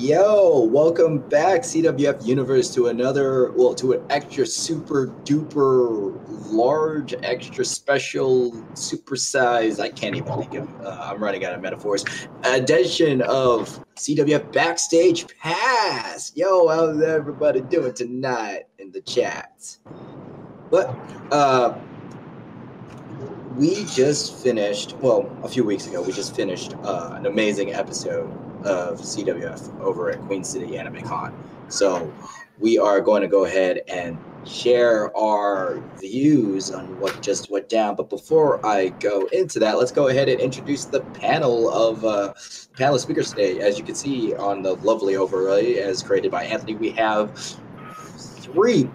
Yo, welcome back, CWF Universe, to to an extra super duper large, extra special, supersized, I can't even think of, I'm running out of metaphors, edition of CWF Backstage Pass. Yo, how's everybody doing tonight in the chat? But, we just finished, a few weeks ago, we just finished an amazing episode of CWF over at Queen City Anime Con. So we are going to go ahead and share our views on what just went down. But before I go into that, let's go ahead and introduce the panel of speakers today. As you can see on the lovely overlay as created by Anthony, we have three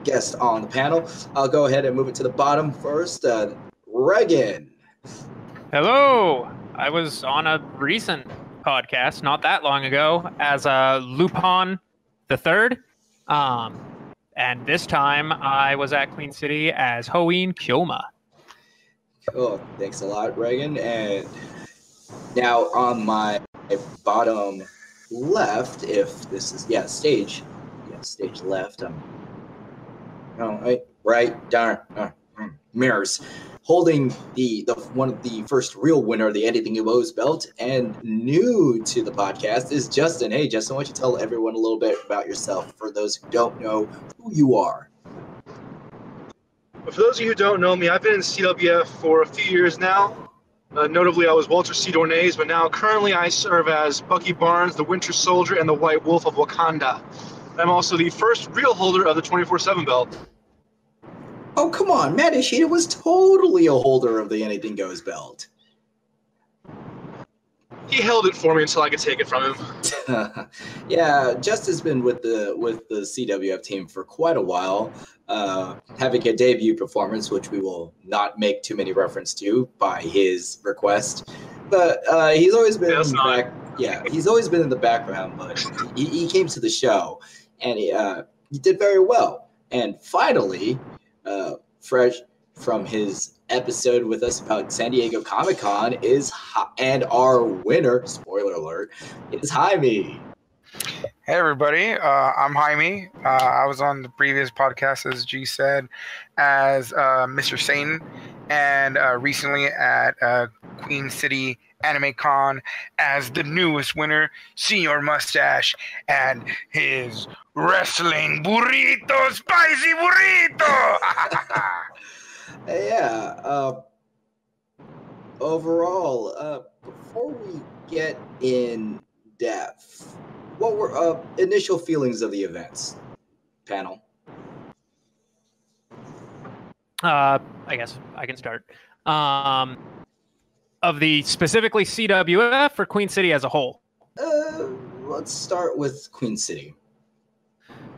guests on the panel. I'll go ahead and move it to the bottom first. Regan. Hello. I was on a recent podcast not that long ago as Lupin the Third, and this time I was at Queen City as Hoin Kyoma. Cool. Thanks a lot, Regan. And now on my bottom left, if this is stage left. Right, darn, mirrors. Holding the one of the first real winner of the Anything You Owes belt, and new to the podcast is Justin. Hey, Justin, why don't you tell everyone a little bit about yourself for those who don't know who you are? For those of you who don't know me, I've been in CWF for a few years now. Notably, I was Walter C. Dornay's, but now currently I serve as Bucky Barnes, the Winter Soldier, and the White Wolf of Wakanda. I'm also the first real holder of the 24/7 belt. Oh, come on. Matt Ishida was totally a holder of the Anything Goes belt. He held it for me until I could take it from him. Yeah, Justin's been with the CWF team for quite a while, having a debut performance, which we will not make too many reference to by his request. But he's always been in the back. Yeah, he's always been in the background, but he came to the show, and he did very well. And finally, fresh from his episode with us about San Diego Comic-Con and our winner, spoiler alert, is Jaime. Hey everybody, I'm Jaime. I was on the previous podcast, as G said, as Mr. Satan, and recently at Queen City Anime Con as the newest winner, Senior Mustache, and his wrestling burrito, spicy burrito. Yeah. Overall, before we get in depth, what were initial feelings of the events, panel? I guess I can start. Of the specifically CWF or Queen City as a whole? Let's start with Queen City.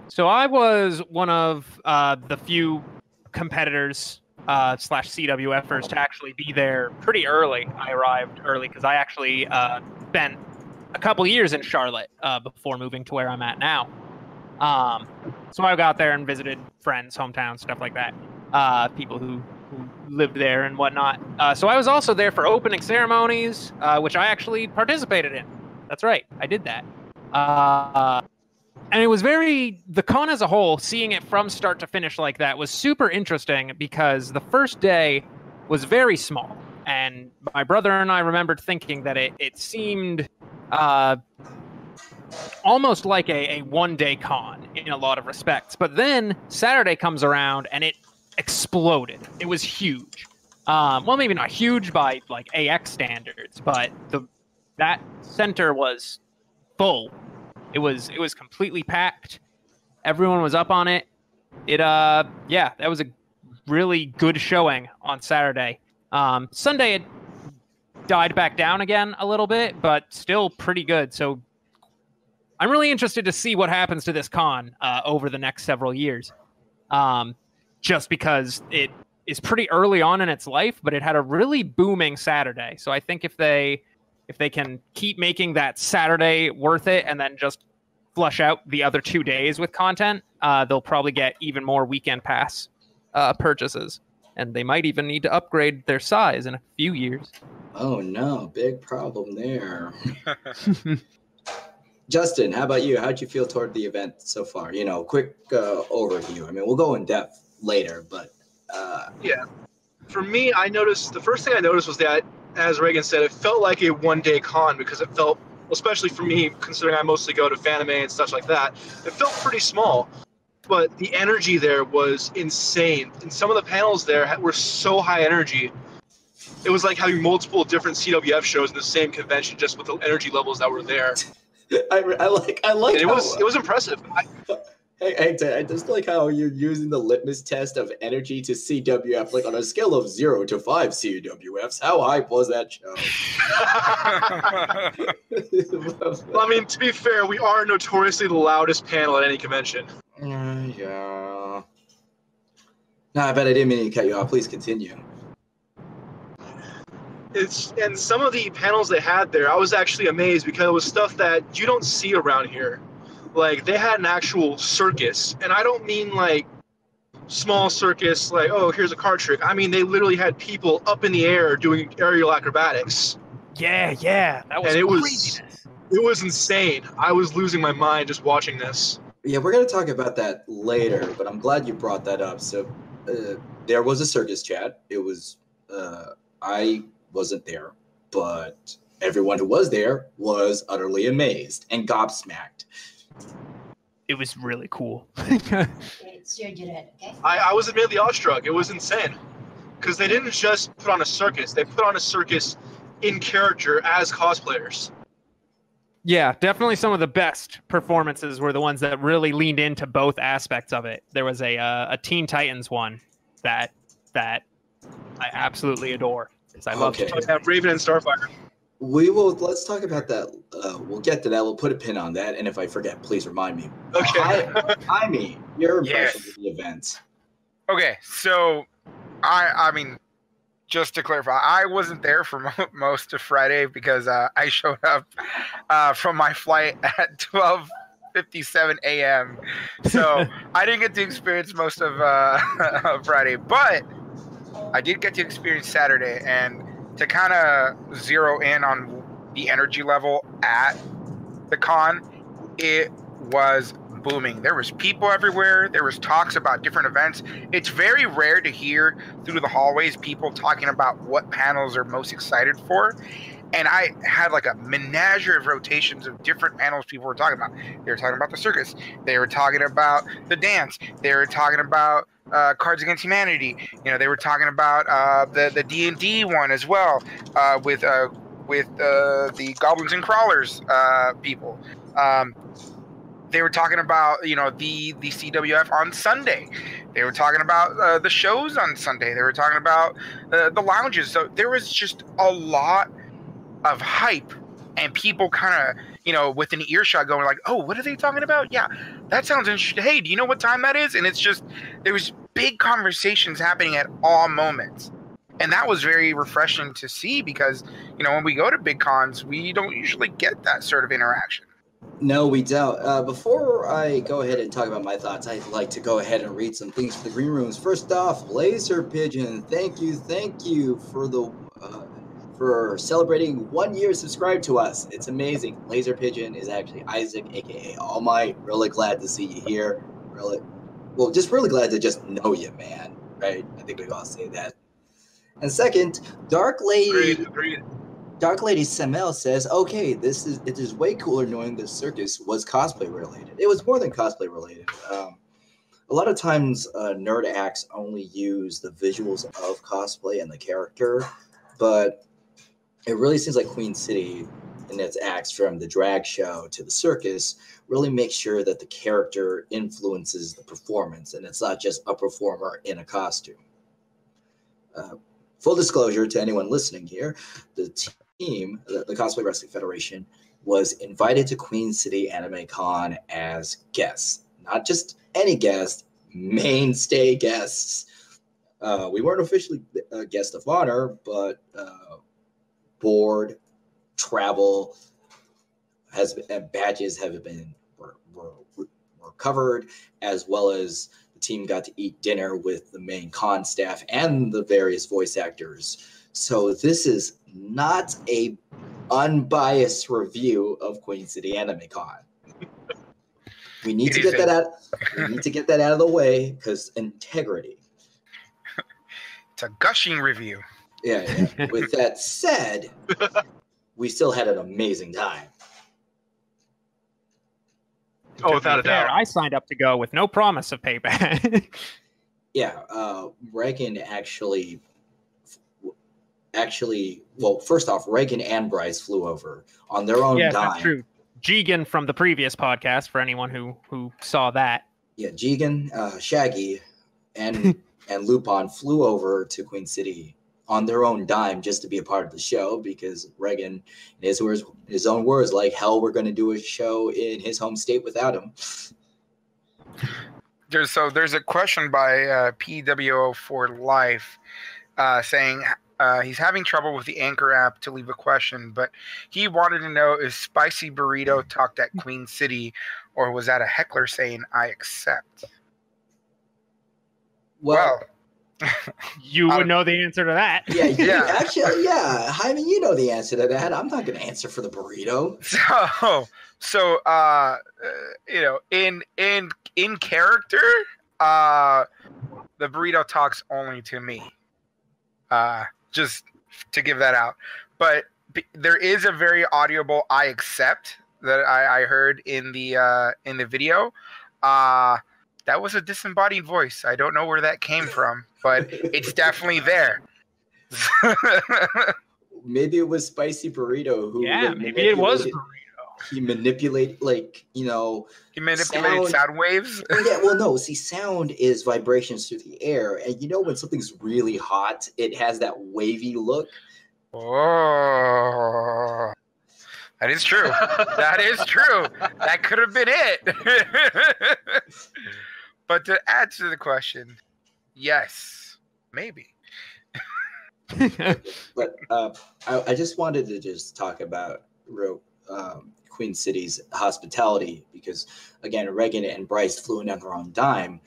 So I was one of the few competitors / CWFers to actually be there pretty early. I arrived early because I actually spent a couple years in Charlotte before moving to where I'm at now. So I got there and visited friends, hometown, stuff like that. People who lived there and whatnot. So I was also there for opening ceremonies, which I actually participated in. That's right, I did that. And it was the con as a whole, seeing it from start to finish like that was super interesting because the first day was very small. And my brother and I remembered thinking that it seemed almost like a one-day con in a lot of respects. But then Saturday comes around and it exploded. It was huge. Well, maybe not huge by like AX standards, but that center was full. It was completely packed. Everyone was up on it. That was a really good showing on Saturday. Sunday it died back down again a little bit, but still pretty good. So I'm really interested to see what happens to this con over the next several years. Just because it is pretty early on in its life, but it had a really booming Saturday. So I think if they can keep making that Saturday worth it and then just flush out the other 2 days with content, they'll probably get even more weekend pass purchases. And they might even need to upgrade their size in a few years. Oh no, big problem there. Justin, how about you? How'd you feel toward the event so far? You know, quick overview. I mean, we'll go in depth later, but Yeah. For me, I noticed the first thing I noticed was that, as Reagan said, it felt like a one-day con because it felt, especially for me, considering I mostly go to Fanime and stuff like that, it felt pretty small. But the energy there was insane. And some of the panels there were so high energy. It was like having multiple different CWF shows in the same convention, just with the energy levels that were there. I like And it was impressive. Hey, I just like how you're using the litmus test of energy to CWF, like on a scale of 0 to 5 CWFs. How hype was that show? Well, I mean, to be fair, we are notoriously the loudest panel at any convention. Yeah. No, I bet I didn't mean to cut you off. Please continue. And some of the panels they had there, I was actually amazed because it was stuff that you don't see around here. Like, they had an actual circus, and I don't mean like small circus, like, oh, here's a card trick. I mean, they literally had people up in the air doing aerial acrobatics. Yeah, that was craziness. It was insane. I was losing my mind just watching this. Yeah, we're going to talk about that later, but I'm glad you brought that up. So there was a circus chat. It was, I wasn't there, but everyone who was there was utterly amazed and gobsmacked. It was really cool. Steer your head, okay? I was admittedly awestruck. It was insane. Because they didn't just put on a circus. They put on a circus in character as cosplayers. Yeah, definitely some of the best performances were the ones that really leaned into both aspects of it. There was a Teen Titans one that I absolutely adore. Because I love Raven and Starfire. Let's talk about that. We'll get to that. We'll put a pin on that. And if I forget, please remind me. Okay. I mean, your impression of the event. Okay, so I mean, just to clarify, I wasn't there for most of Friday because I showed up from my flight at 12:57 a.m. So I didn't get to experience most of Friday, but I did get to experience Saturday. And to kind of zero in on the energy level at the con, it was booming. There was people everywhere. There was talks about different events. It's very rare to hear through the hallways people talking about what panels are most excited for. And I had like a menagerie of rotations of different panels people were talking about. They were talking about the circus. They were talking about the dance. They were talking about Cards Against Humanity. You know, they were talking about the D&D one as well with the Goblins and Crawlers people. They were talking about, you know, the CWF on Sunday. They were talking about the shows on Sunday. They were talking about the lounges. So there was just a lot of hype and people kind of, you know, with an earshot going like, oh, what are they talking about? Yeah, that sounds interesting. Hey, do you know what time that is? And it's just, there was big conversations happening at all moments. And that was very refreshing to see because, you know, when we go to big cons, we don't usually get that sort of interaction. No, we don't. Before I go ahead and talk about my thoughts, I'd like to go ahead and read some things for the green rooms. First off, Laser Pigeon, thank you for celebrating 1 year subscribed to us. It's amazing. Laser Pigeon is actually Isaac, aka All Might. Really glad to see you here. Really glad to just know you, man. Right? I think we all say that. And second, Dark Lady. Agreed. Dark Lady Samel says, okay, it is way cooler knowing this circus was cosplay related. It was more than cosplay related. A lot of times nerd acts only use the visuals of cosplay and the character, but it really seems like Queen City in its acts from the drag show to the circus really makes sure that the character influences the performance and it's not just a performer in a costume. Full disclosure to anyone listening here, the team, the Cosplay Wrestling Federation, was invited to Queen City Anime Con as guests. Not just any guest, mainstay guests. We weren't officially a guest of honor, but board, travel, badges were covered, as well as the team got to eat dinner with the main con staff and the various voice actors. So this is not a unbiased review of Queen City Anime Con. We need to get that out. We need to get that out of the way because integrity. It's a gushing review. Yeah. With that said, we still had an amazing time. Oh, without a doubt. I signed up to go with no promise of payback. Yeah, Reagan actually, well, first off, Reagan and Bryce flew over on their own dime. That's true. Jigen from the previous podcast, for anyone who saw that. Yeah, Jigen, Shaggy, and Lupin flew over to Queen City on their own dime just to be a part of the show because Reagan, in his own words, like, hell, we're going to do a show in his home state without him. There's a question by PWO for Life saying he's having trouble with the Anchor app to leave a question, but he wanted to know if Spicy Burrito talked at Queen City, or was that a heckler saying I accept? Well, you would know the answer to that. Yeah. Actually, yeah. Jaime, you know the answer to that. I'm not going to answer for the burrito. So, you know, in character, the burrito talks only to me. Just to give that out. But there is a very audible I accept that I heard in the video. That was a disembodied voice. I don't know where that came from, but it's definitely there. Maybe it was Spicy Burrito who maybe it was Burrito. He manipulated, he manipulated sound waves. Yeah, well, no. See, sound is vibrations through the air, and when something's really hot, it has that wavy look. Oh, that is true. That is true. That could have been it. But to answer the question, yes, maybe. But I just wanted to talk about Queen City's hospitality because, again, Reagan and Bryce flew in on their own dime,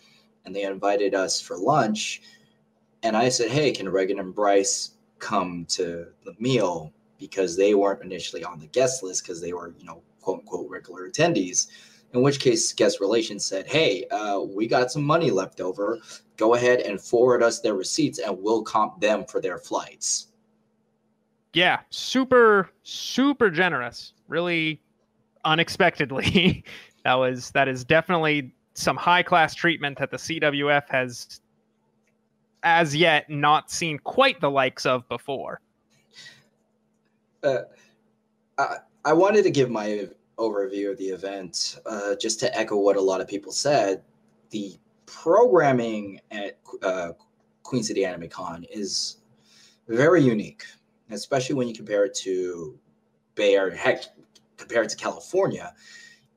and they invited us for lunch. And I said, hey, can Reagan and Bryce come to the meal? Because they weren't initially on the guest list because they were, quote unquote, regular attendees. In which case, guest relations said, hey, we got some money left over. Go ahead and forward us their receipts and we'll comp them for their flights. Yeah, super, super generous. Really unexpectedly. That is definitely some high-class treatment that the CWF has as yet not seen quite the likes of before. I wanted to give my overview of the event, just to echo what a lot of people said. The programming at Queen City Anime Con is very unique, especially when you compare it to Bay Area, heck, compare it to California.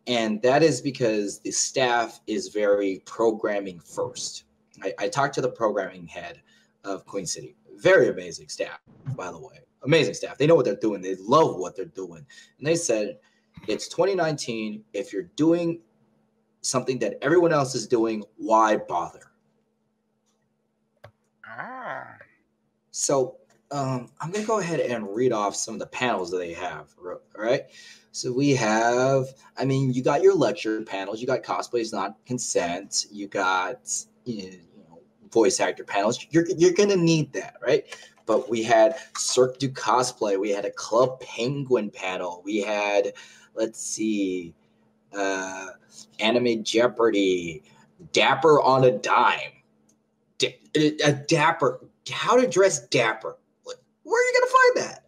And that is because the staff is very programming first. I talked to the programming head of Queen City. Very amazing staff, by the way. Amazing staff. They know what they're doing. They love what they're doing. And they said, it's 2019. If you're doing something that everyone else is doing, why bother? So I'm going to go ahead and read off some of the panels that they have. All right. So we have, you got your lecture panels. You got Cosplays Not Consent. You got voice actor panels. You're going to need that, right? But we had Cirque du Cosplay. We had a Club Penguin panel. We had, let's see, Anime Jeopardy, Dapper on a Dime. A Dapper, how to dress dapper. Where are you going to find that?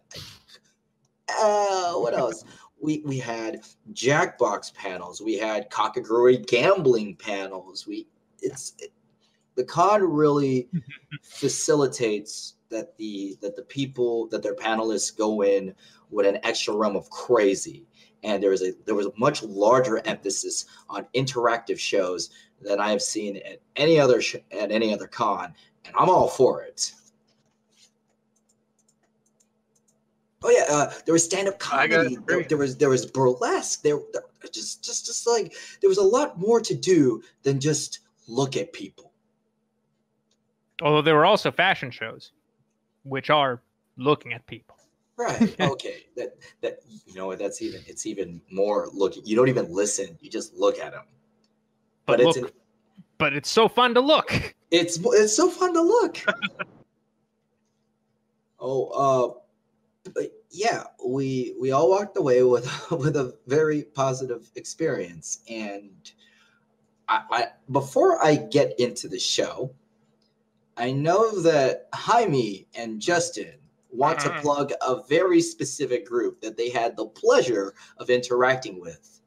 What else? We had Jackbox panels. We had Kakagurui gambling panels. The con really facilitates that the people, that their panelists go in with an extra realm of crazy. And there was a much larger emphasis on interactive shows than I have seen at any other con, and I'm all for it. Oh yeah, there was stand-up comedy. There was burlesque. There just like there was a lot more to do than just look at people. Although there were also fashion shows, which are looking at people. Right. Okay. That you know what? It's even more looking. You don't even listen. You just look at them. But it's so fun to look. It's so fun to look. But yeah, we all walked away with a very positive experience. And I before I get into the show, I know that Jaime and Justin want to plug a very specific group that they had the pleasure of interacting with.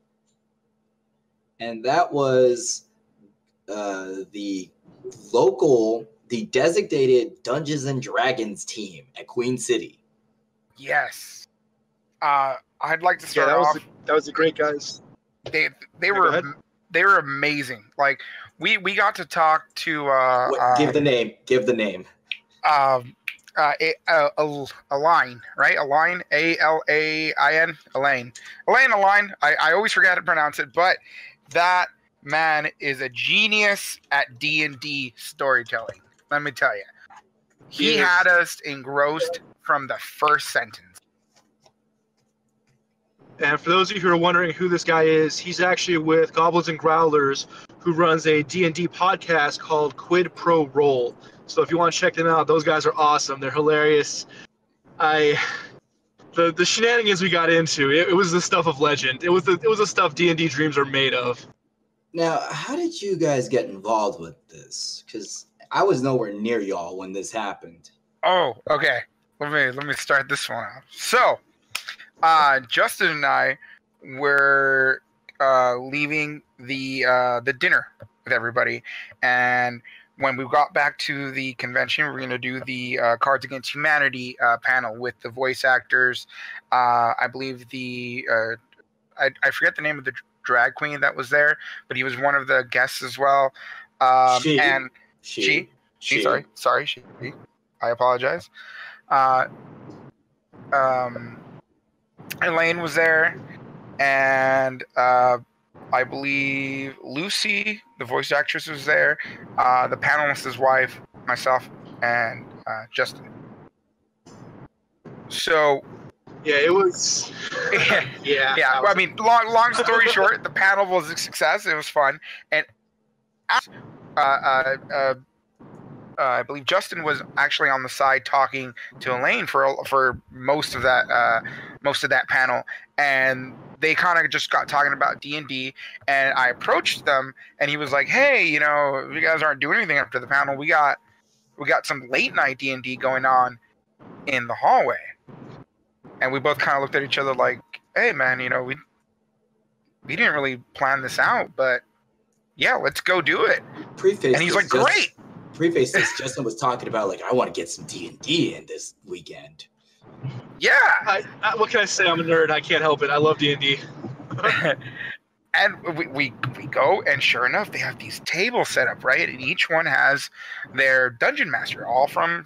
And that was the designated Dungeons and Dragons team at Queen City. Yes. I'd like to start off. That was the great guys. They were amazing. Like we got to talk to give the name. Align, right? Align, Alain. Elaine. I always forget to pronounce it, but that man is a genius at D&D storytelling. Let me tell you, he had us engrossed from the first sentence. And for those of you who are wondering who this guy is, he's actually with Goblins and Growlers, who runs a D&D podcast called Quid Pro Roll. So if you want to check them out, those guys are awesome. They're hilarious. The shenanigans we got into, it was the stuff of legend. It was the stuff D&D dreams are made of. Now, how did you guys get involved with this? Because I was nowhere near y'all when this happened. Oh, okay. Let me start this one off. So, Justin and I were leaving the dinner with everybody, and when we got back to the convention, we were going to do the Cards Against Humanity panel with the voice actors. I believe I forget the name of the drag queen that was there, but he was one of the guests as well. She. Sorry. I apologize. Elaine was there, and I believe Lucy, the voice actress, was there. The panelist's wife, myself, and Justin. So, yeah, it was. yeah. Well, I mean, long story short, the panel was a success. It was fun, and I believe Justin was actually on the side talking to Elaine for most of that panel, and they kind of just got talking about D&D, and I approached them, and he was like, "Hey, you guys aren't doing anything after the panel. We got some late night D&D going on in the hallway," and we both kind of looked at each other like, "Hey, man, we didn't really plan this out, but yeah, let's go do it." Preface, and he's like, "Great." Preface this, Justin was talking about, like, I want to get some D&D in this weekend. Yeah. What can I say? I'm a nerd. I can't help it. I love D&D. And we go, and sure enough, they have these tables set up, right? And each one has their dungeon master, all from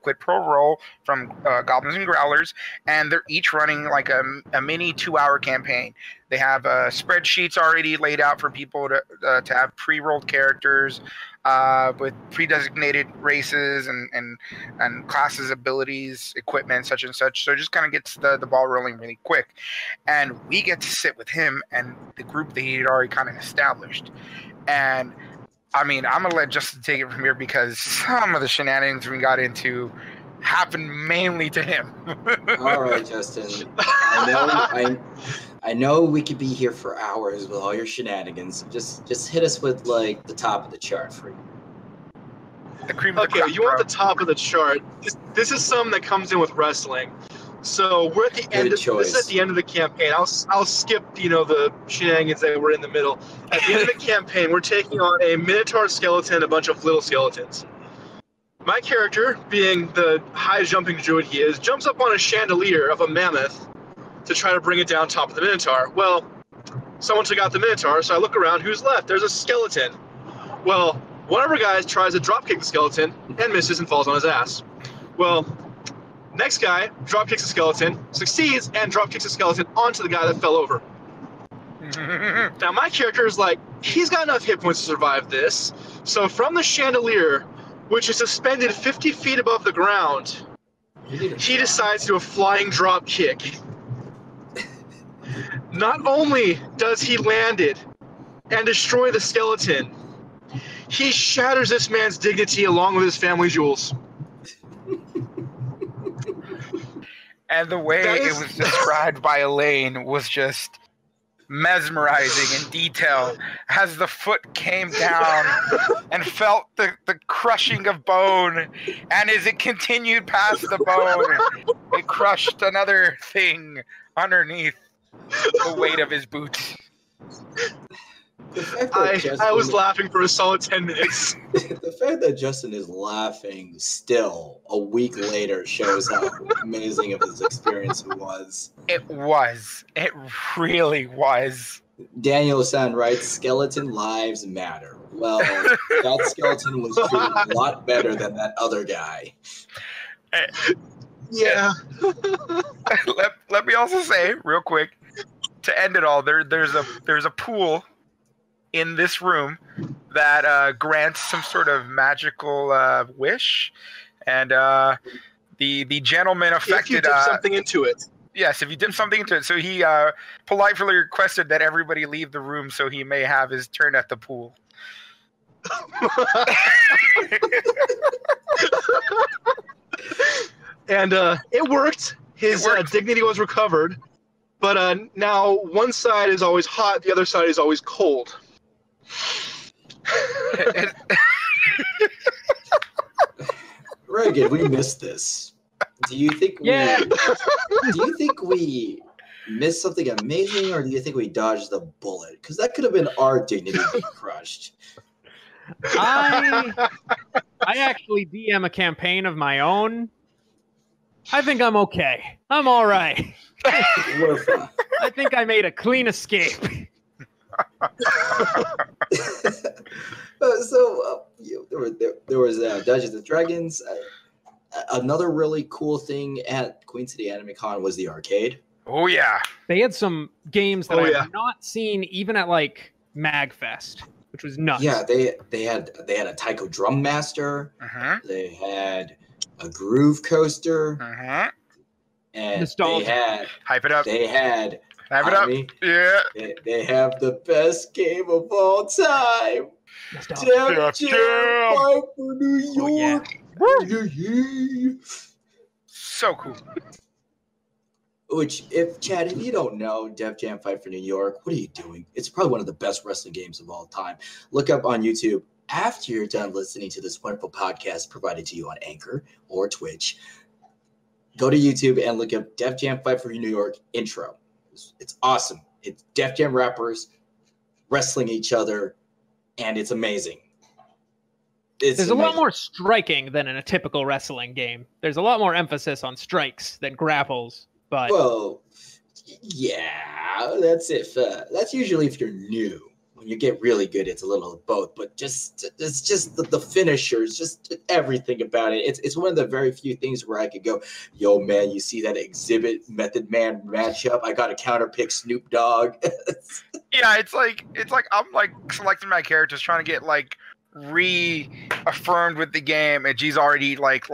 Quid Pro Roll, from Goblins and Growlers, and they're each running like a mini 2-hour campaign. They have spreadsheets already laid out for people to have pre-rolled characters with pre-designated races and classes, abilities, equipment, such and such. So it just kind of gets the ball rolling really quick. And we get to sit with him and the group that he had already kind of established. And I mean, I'm going to let Justin take it from here, because some of the shenanigans we got into happened mainly to him. All right, Justin. I know we could be here for hours with all your shenanigans. Just hit us with, like, the top of the chart for you. The cream of the crop, you want the top of the chart. This is something that comes in with wrestling. So we're at the end. This is at the end of the campaign. I'll skip the shenanigans that were in the middle. At the end of the campaign, we're taking on a Minotaur skeleton, a bunch of little skeletons. My character, being the high jumping druid he is, jumps up on a chandelier of a mammoth to try to bring it down top of the Minotaur. Well, someone took out the Minotaur, so I look around. Who's left? There's a skeleton. Well, one of our guys tries to dropkick the skeleton and misses and falls on his ass. Well, next guy dropkicks the skeleton, succeeds, and dropkicks the skeleton onto the guy that fell over. Now, my character is like, he's got enough hit points to survive this. So from the chandelier, which is suspended 50 feet above the ground, he decides to do a flying drop kick. Not only does he land it and destroy the skeleton, he shatters this man's dignity along with his family jewels. And the way it was described by Elaine was just mesmerizing in detail as the foot came down and felt the crushing of bone, and as it continued past the bone, it crushed another thing underneath the weight of his boots. I was laughing for a solid 10 minutes. The fact that Justin is laughing still a week later shows how amazing of his experience it was. It was. It really was. Daniel-san writes, skeleton lives matter. Well, that skeleton was treated a lot better than that other guy. Yeah. Let me also say, real quick, to end it all, there's a pool in this room that grants some sort of magical wish, and the gentleman affected. If you dip something into it. Yes, if you dip something into it. So he politely requested that everybody leave the room so he may have his turn at the pool. And it worked. His dignity was recovered. But now one side is always hot, the other side is always cold. Reagan, we missed this. Do you think we missed something amazing, or do you think we dodged the bullet? Because that could have been our dignity being crushed. I actually DM a campaign of my own. I think I'm okay. I'm all right. I think I made a clean escape. There was Dungeons and Dragons. Another really cool thing at Queen City Anime Con was the arcade. Oh yeah, they had some games that I have not seen even at like MagFest, which was nuts. Yeah, they had a Taiko Drum Master. They had a Groove Coaster. And Nostalgia. They had hype it up. They had hype it up. Yeah. They have the best game of all time. Def Jam Fight for New York. Yeah. So cool. Which, if you don't know Def Jam Fight for New York, what are you doing? It's probably one of the best wrestling games of all time. Look up on YouTube after you're done listening to this wonderful podcast provided to you on Anchor or Twitch. Go to YouTube and look up Def Jam Fight for New York intro. It's awesome. It's Def Jam rappers wrestling each other, and it's amazing. There's a lot more striking than in a typical wrestling game. There's a lot more emphasis on strikes than grapples. But well, yeah, that's usually if you're new. When you get really good, it's a little of both. But it's just the finishers, just everything about it. It's one of the very few things where I could go, yo, man, you see that Exhibit Method Man matchup? I got to counterpick Snoop Dogg. Yeah, it's like I'm like selecting my characters, trying to get like reaffirmed with the game, and she's already like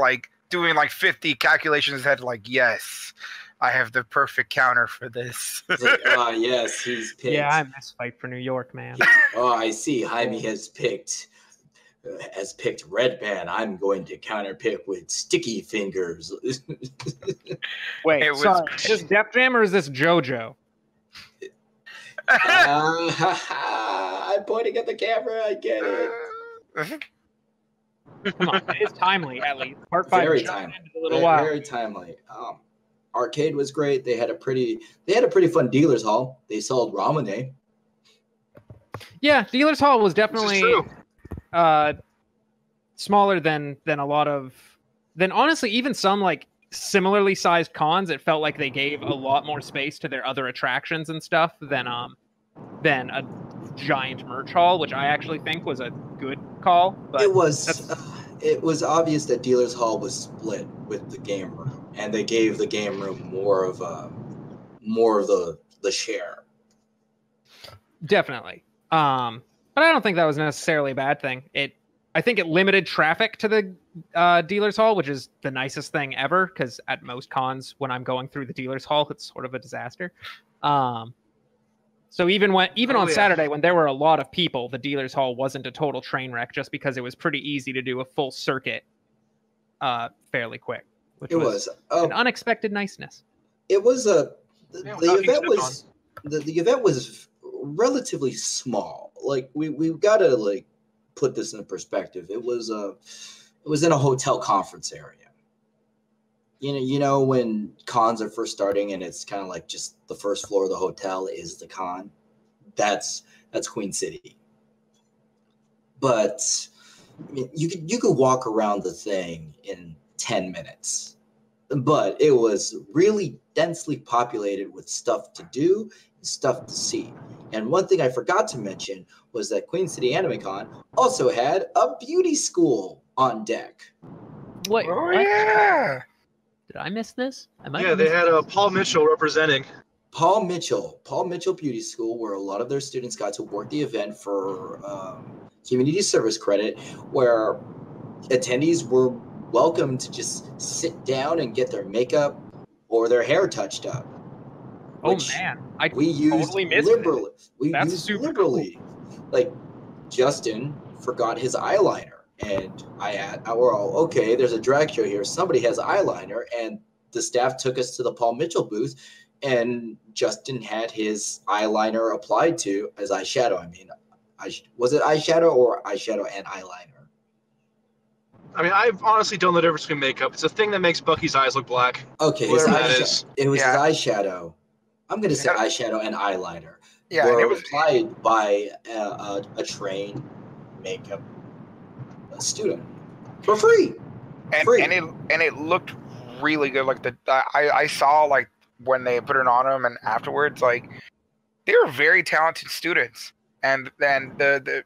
doing like 50 calculations in his head, like, yes, I have the perfect counter for this. Yes, he's picked. Yeah, I miss Fight for New York, man. I see. Jaime has picked Red Band. I'm going to counterpick with Sticky Fingers. Wait, sorry, is this Def Jam or is this JoJo? I'm pointing at the camera. I get it. Come on, it's timely at least. Part 5 very timely. A little while. Very timely. Arcade was great. They had a pretty fun dealer's hall. They sold Ramune. Yeah, dealer's hall was definitely smaller than honestly even some like similarly sized cons. It felt like they gave a lot more space to their other attractions and stuff than a giant merch hall, which I actually think was a good call. But it was obvious that dealer's hall was split with the game room. And they gave the game room more of the share. Definitely. But I don't think that was necessarily a bad thing. I think it limited traffic to the dealer's hall, which is the nicest thing ever, because at most cons, when I'm going through the dealer's hall, it's sort of a disaster. So even on Saturday, when there were a lot of people, the dealer's hall wasn't a total train wreck, just because it was pretty easy to do a full circuit fairly quick, which was an unexpected niceness. It was the event was relatively small. Like we've got to like put this in perspective. It was in a hotel conference area. You know when cons are first starting and it's kind of like just the first floor of the hotel is the con. That's Queen City. But I mean, you could walk around the thing in 10 minutes. But it was really densely populated with stuff to do and stuff to see. And one thing I forgot to mention was that Queen City Anime Con also had a beauty school on deck. Wait, Oh, what? yeah. Did I miss this? They had Paul Mitchell representing. Paul Mitchell Beauty School, where a lot of their students got to work the event for community service credit, where attendees were welcome to just sit down and get their makeup or their hair touched up. Oh man, we used totally missed liberally. That's used super liberally. Cool. Like Justin forgot his eyeliner, and we're all okay. There's a drag show here. Somebody has eyeliner, and the staff took us to the Paul Mitchell booth, and Justin had his eyeliner applied to as eyeshadow. I mean, was it eyeshadow or eyeshadow and eyeliner? I mean, I honestly don't know the difference between makeup. It's a thing that makes Bucky's eyes look black. Okay, whatever that is. It was his eyeshadow. I'm going to say eyeshadow and eyeliner. Yeah, were and it was applied by a trained makeup student for free. And it looked really good. Like I saw like when they put it on them and afterwards, like they were very talented students. And then the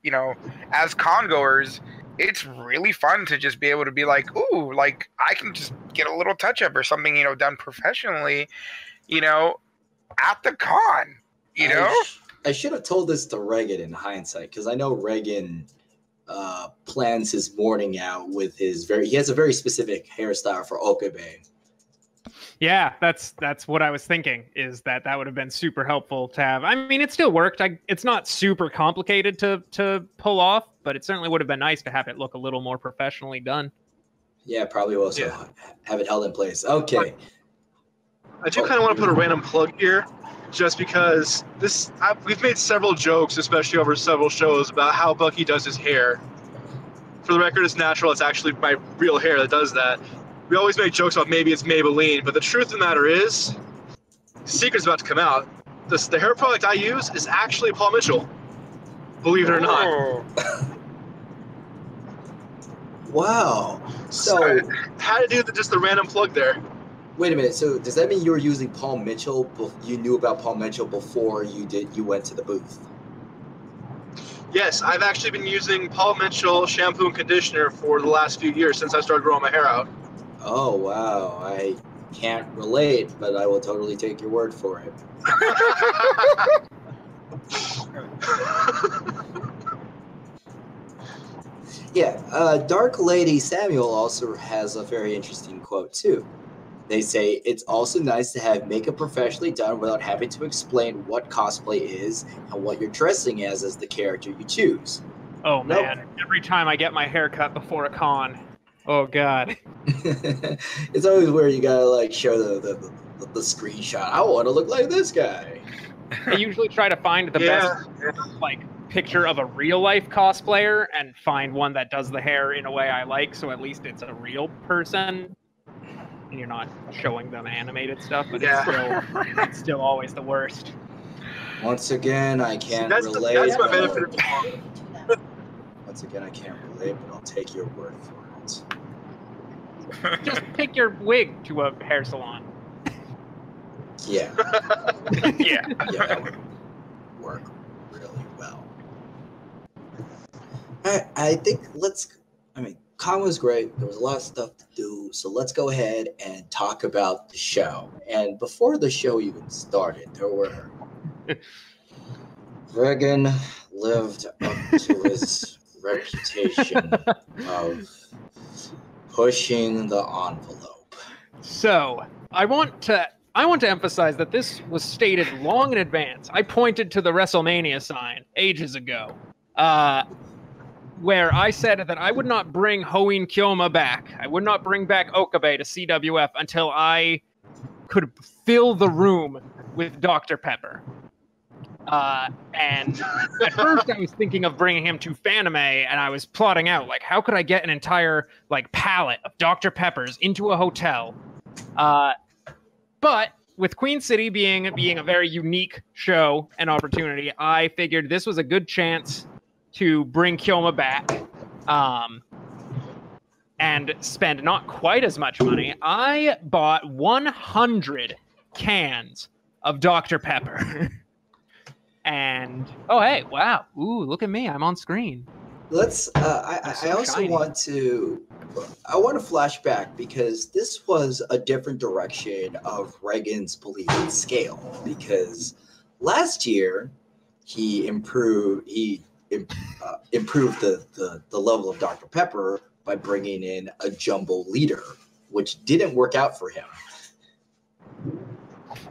as con goers, it's really fun to just be able to be like, ooh, like I can just get a little touch up or something, done professionally, at the con, I should have told this to Reagan in hindsight, because I know Reagan plans his morning out with he has a very specific hairstyle for Okabe. Yeah, that's what I was thinking, is that would have been super helpful to have. I mean, it still worked. It's not super complicated to pull off, but it certainly would have been nice to have it look a little more professionally done. Yeah, probably also have it held in place. Okay. I do kind of want to put a random plug here, just because we've made several jokes, especially over several shows, about how Bucky does his hair. For the record, it's natural. It's actually my real hair that does that. We always make jokes about maybe it's Maybelline, but the truth of the matter is, the secret's about to come out. The hair product I use is actually Paul Mitchell. Believe it or not. Wow. So I had to do just the random plug there. Wait a minute. So does that mean you were using Paul Mitchell? You knew about Paul Mitchell before you went to the booth? Yes, I've actually been using Paul Mitchell shampoo and conditioner for the last few years since I started growing my hair out. Oh, wow. I can't relate, but I will totally take your word for it. Yeah, Dark Lady Samuel also has a very interesting quote, too. They say, it's also nice to have makeup professionally done without having to explain what cosplay is and what you're dressing as the character you choose. Oh, man. Every time I get my hair cut before a con. Oh, God. It's always where you gotta, like, show the screenshot. I want to look like this guy. I usually try to find the best, like, picture of a real-life cosplayer and find one that does the hair in a way I like, so at least it's a real person. And you're not showing them animated stuff, but it's still always the worst. Once again, I can't relate. That's my benefit. Once again, I can't relate, but I'll take your word for it. Just take your wig to a hair salon. Yeah. Yeah. Yeah, that would work really well. I think con was great. There was a lot of stuff to do. So let's go ahead and talk about the show. And before the show even started, Reagan lived up to his reputation of pushing the envelope. So I want to emphasize that this was stated long in advance. I pointed to the WrestleMania sign ages ago, where I said that I would not bring Hoin Kyoma back. I would not bring back Okabe to CWF until I could fill the room with Dr. Pepper. And at first I was thinking of bringing him to Fanime, and I was plotting out, like, how could I get an entire, like, pallet of Dr. Peppers into a hotel? But with Queen City being a very unique show and opportunity, I figured this was a good chance to bring Kyoma back and spend not quite as much money. I bought 100 cans of Dr. Pepper. And oh, hey, wow, ooh, look at me, I'm on screen. Let's I also want to flash back, because this was a different direction of Reagan's belief in scale, because last year he improved the level of Dr. Pepper by bringing in a jumbo leader, which didn't work out for him.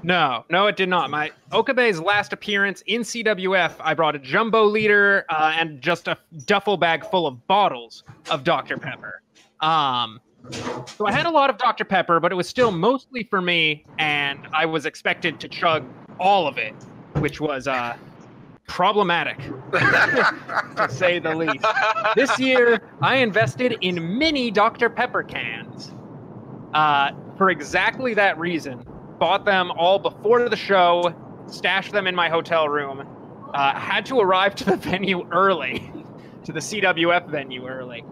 No, it did not. My Okabe's last appearance in CWF, I brought a jumbo leader and just a duffel bag full of bottles of Dr. Pepper. So I had a lot of Dr. Pepper, but it was still mostly for me, and I was expected to chug all of it, which was problematic, to say the least. This year, I invested in mini Dr. Pepper cans for exactly that reason. Bought them all before the show, stashed them in my hotel room, had to arrive to the venue early, to the CWF venue early,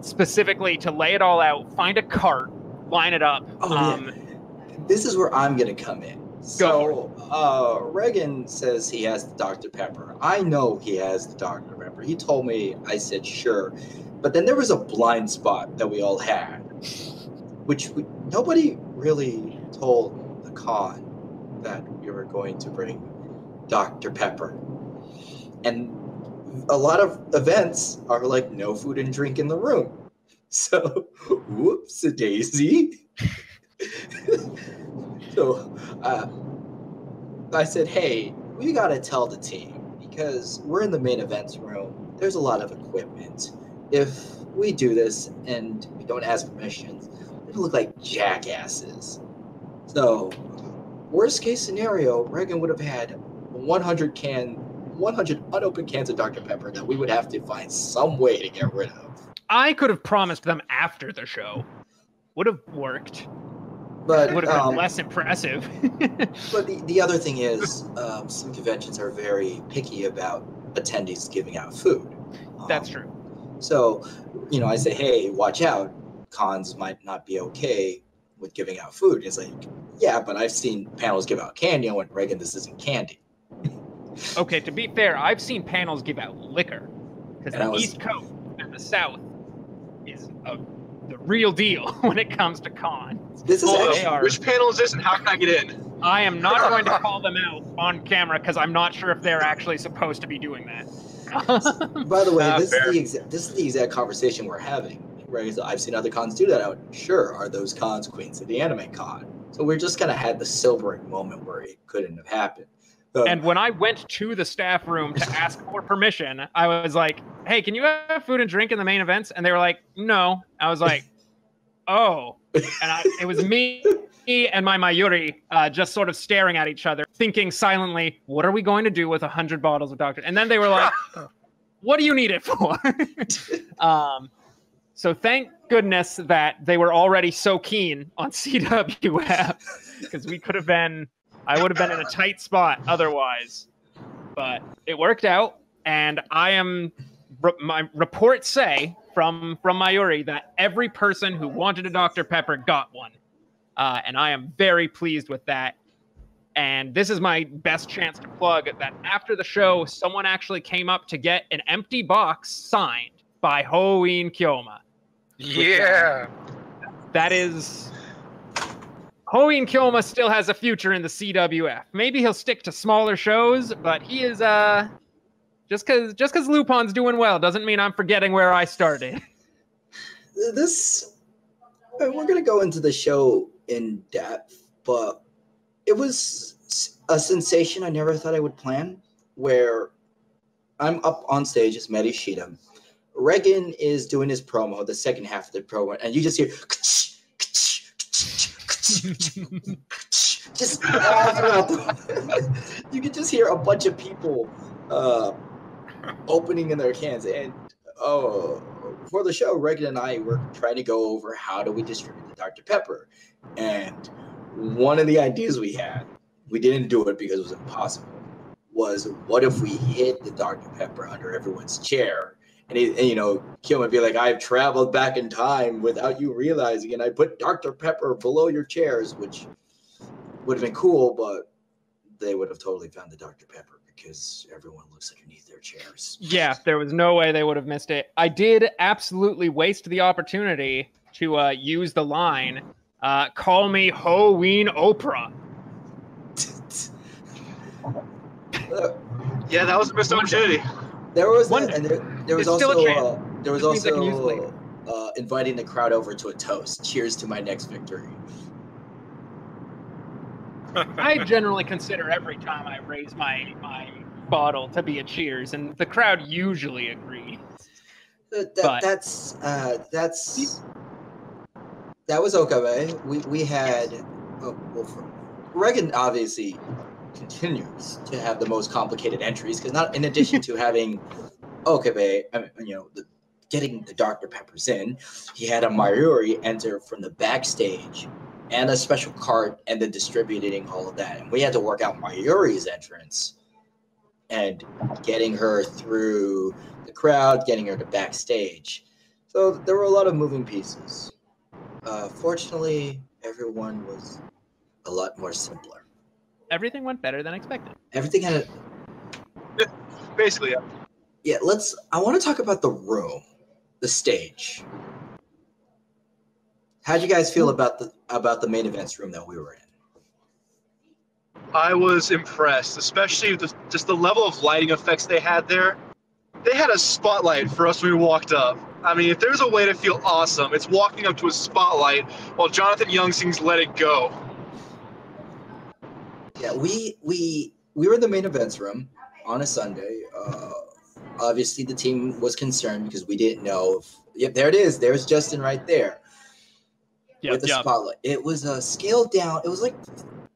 specifically to lay it all out, find a cart, line it up. This is where I'm going to come in. So, Reagan says he has the Dr. Pepper. I know he has the Dr. Pepper. He told me, I said, sure. But then there was a blind spot that we all had, which nobody really told the con that we were going to bring Dr. Pepper. And a lot of events are like no food and drink in the room. So, whoops-a-daisy. So, I said, hey, we got to tell the team, because we're in the main events room. There's a lot of equipment. If we do this and we don't ask permissions, it'll look like jackasses. So, worst case scenario, Reagan would have had 100 unopened cans of Dr. Pepper that we would have to find some way to get rid of. I could have promised them after the show. Would have worked. But would have been less impressive. But the other thing is, some conventions are very picky about attendees giving out food. That's true. So, I say, hey, watch out. Cons might not be okay with giving out food. It's like, yeah, but I've seen panels give out candy. I went, Reagan, this isn't candy. Okay, to be fair, I've seen panels give out liquor, because the East Coast and the South is the real deal when it comes to cons. This is which panel is this, and how can I get in? I am not going to call them out on camera, because I'm not sure if they're actually supposed to be doing that. By the way, this is the exact conversation we're having. Right? So I've seen other cons do that out. Sure, are those cons Queen City Anime Con? So we're just kind of had the sobering moment where it couldn't have happened. And when I went to the staff room to ask for permission, I was like, hey, can you have food and drink in the main events? And they were like, no. I was like, oh. And it was me and my Mayuri just sort of staring at each other, thinking silently, what are we going to do with 100 bottles of Dr. And then they were like, what do you need it for? So thank goodness that they were already so keen on CWF, because I would have been in a tight spot otherwise. But it worked out, and my reports say from Mayuri that every person who wanted a Dr. Pepper got one. And I am very pleased with that. And this is my best chance to plug that after the show, someone actually came up to get an empty box signed by Hoin Kyoma. Yeah. That is... Hoin Kyoma still has a future in the CWF. Maybe he'll stick to smaller shows, but he is Just because Lupon's doing well doesn't mean I'm forgetting where I started. We're gonna go into the show in depth, but it was a sensation I never thought I would plan. Where I'm up on stage as Mehdi Shida. Regan is doing his promo, the second half of the promo, and you just hear just all throughout you can just hear a bunch of people opening in their cans. And for the show, Regan and I were trying to go over how do we distribute the Dr. Pepper. And one of the ideas we had, we didn't do it because it was impossible, was what if we hid the Dr. Pepper under everyone's chair? And Kim would be like, I've traveled back in time without you realizing, and I put Dr. Pepper below your chairs, which would have been cool, but they would have totally found the Dr. Pepper because everyone looks underneath their chairs. Yeah, there was no way they would have missed it. I did absolutely waste the opportunity to use the line, call me Hoween Oprah. Yeah, that was a missed opportunity. There was that, and there was also later. Inviting the crowd over to a toast. Cheers to my next victory. I generally consider every time I raise my bottle to be a cheers, and the crowd usually agrees. That was okay. We had Regan obviously continues to have the most complicated entries because not in addition to having getting the Dr. Peppers in, he had a Mayuri enter from the backstage and a special cart and then distributing all of that. And we had to work out Mayuri's entrance and getting her through the crowd, getting her to backstage. So there were a lot of moving pieces. Fortunately, everyone was a lot more simpler. Everything went better than expected. Everything had Basically, yeah. Yeah, I want to talk about the room, the stage. How'd you guys feel about the main events room that we were in? I was impressed, especially with just the level of lighting effects they had there. They had a spotlight for us when we walked up. I mean, if there's a way to feel awesome, it's walking up to a spotlight while Jonathan Young sings "Let It Go." Yeah, we were in the main events room on a Sunday. Obviously, the team was concerned because we didn't know if. Yep, there it is. There's Justin right there with the spotlight. It was a scaled down. It was like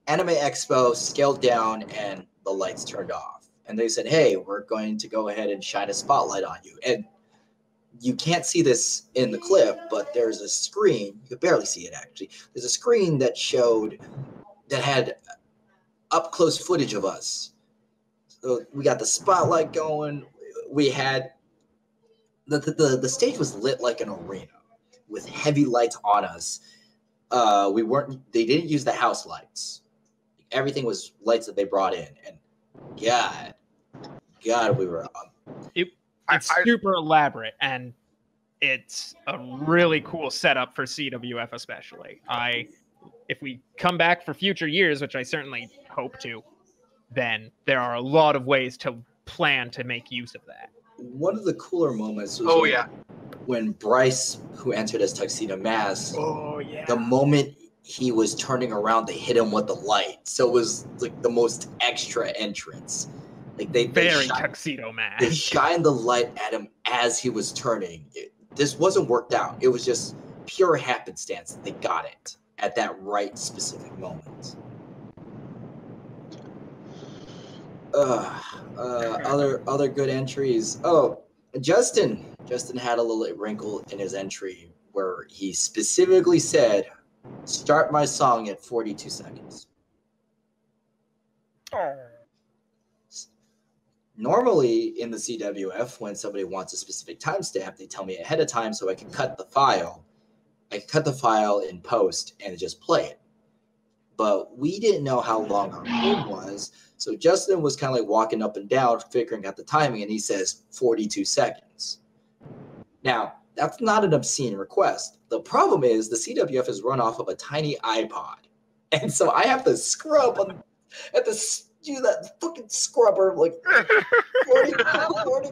Anime Expo scaled down, and the lights turned off. And they said, "Hey, we're going to go ahead and shine a spotlight on you." And you can't see this in the clip, but there's a screen. You could barely see it actually. There's a screen that had up close footage of us. So we got the spotlight going. We had the stage was lit like an arena with heavy lights on us. They didn't use the house lights. Everything was lights that they brought in, and God, we were. It's super elaborate, and it's a really cool setup for CWF, especially. If we come back for future years, which I certainly hope to, then there are a lot of ways to plan to make use of that. One of the cooler moments was when Bryce, who entered as Tuxedo Mask, the moment he was turning around, they hit him with the light. So it was like the most extra entrance. Like they Tuxedo Mask. They shined the light at him as he was turning. This wasn't worked out. It was just pure happenstance that they got it at that right specific moment. Other good entries. Oh, Justin had a little wrinkle in his entry where he specifically said, "Start my song at 42 seconds." Oh. Normally in the CWF, when somebody wants a specific timestamp, they tell me ahead of time so I can cut the file. I can cut the file in post and just play it. But we didn't know how long our room was, so Justin was kind of like walking up and down, figuring out the timing, and he says 42 seconds. Now, that's not an obscene request. The problem is the CWF is run off of a tiny iPod, and so I have to scrub at the do that fucking scrubber, like, 40, 40.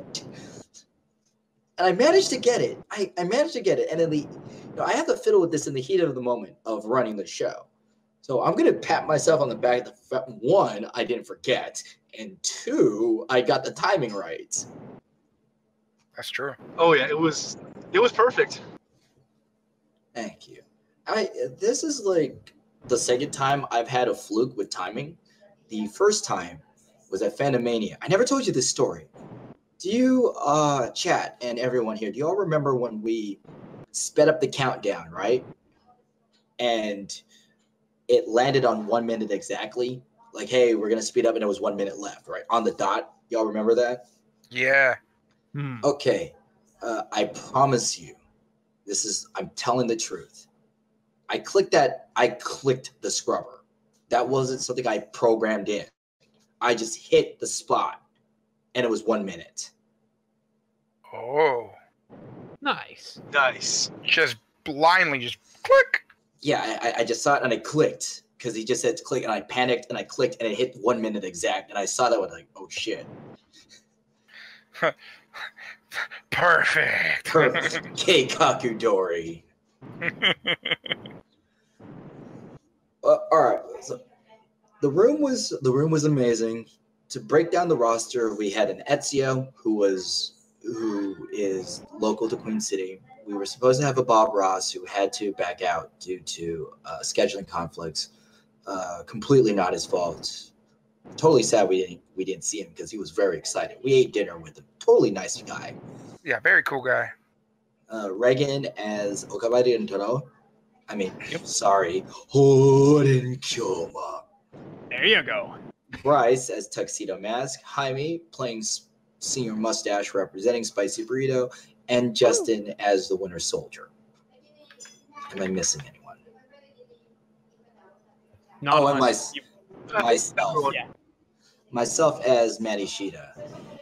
And I managed to get it. I managed to get it. And then I have to fiddle with this in the heat of the moment of running the show. So I'm going to pat myself on the back. One, I didn't forget. And two, I got the timing right. That's true. Oh yeah, it was perfect. Thank you. This is like the second time I've had a fluke with timing. The first time was at Fanime. I never told you this story. Do you, chat and everyone here, do you all remember when we sped up the countdown, right? And it landed on 1 minute exactly? Like, hey, we're going to speed up, and it was 1 minute left, right? On the dot. Y'all remember that? Yeah. Okay. I promise you, I'm telling the truth. I clicked the scrubber. That wasn't something I programmed in. I just hit the spot, and it was 1 minute. Oh. Nice. Just blindly, just click. Yeah, I just saw it, and I clicked, because he just said to click, and I panicked, and I clicked, and it hit 1 minute exact, and I saw that one, like, oh, shit. Perfect. Keikaku Dori. All right. So the room was amazing. To break down the roster, we had an Ezio who is local to Queen City. We were supposed to have a Bob Ross who had to back out due to scheduling conflicts. Completely not his fault. Totally sad we didn't see him because he was very excited. We ate dinner with him. Totally nice guy. Yeah, very cool guy. Reagan as Okabari and Toro. Sorry. Horin Kyoma. There you go. Bryce as Tuxedo Mask. Jaime playing Senior Mustache representing Spicy Burrito. And Justin as the Winter Soldier. Am I missing anyone? Not and myself. Yeah. Myself as Manny Shida.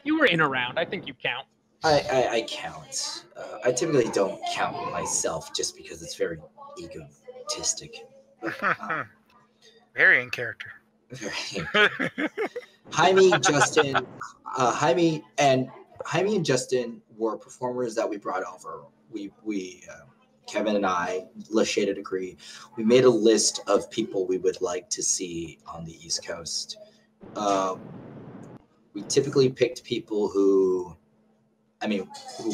You were in around. I think you count. I count. I typically don't count myself just because it's very egotistic. Very in character. Jaime and Justin were performers that we brought over. We Kevin and I, Lashada Degree, we made a list of people we would like to see on the East Coast. We typically picked people who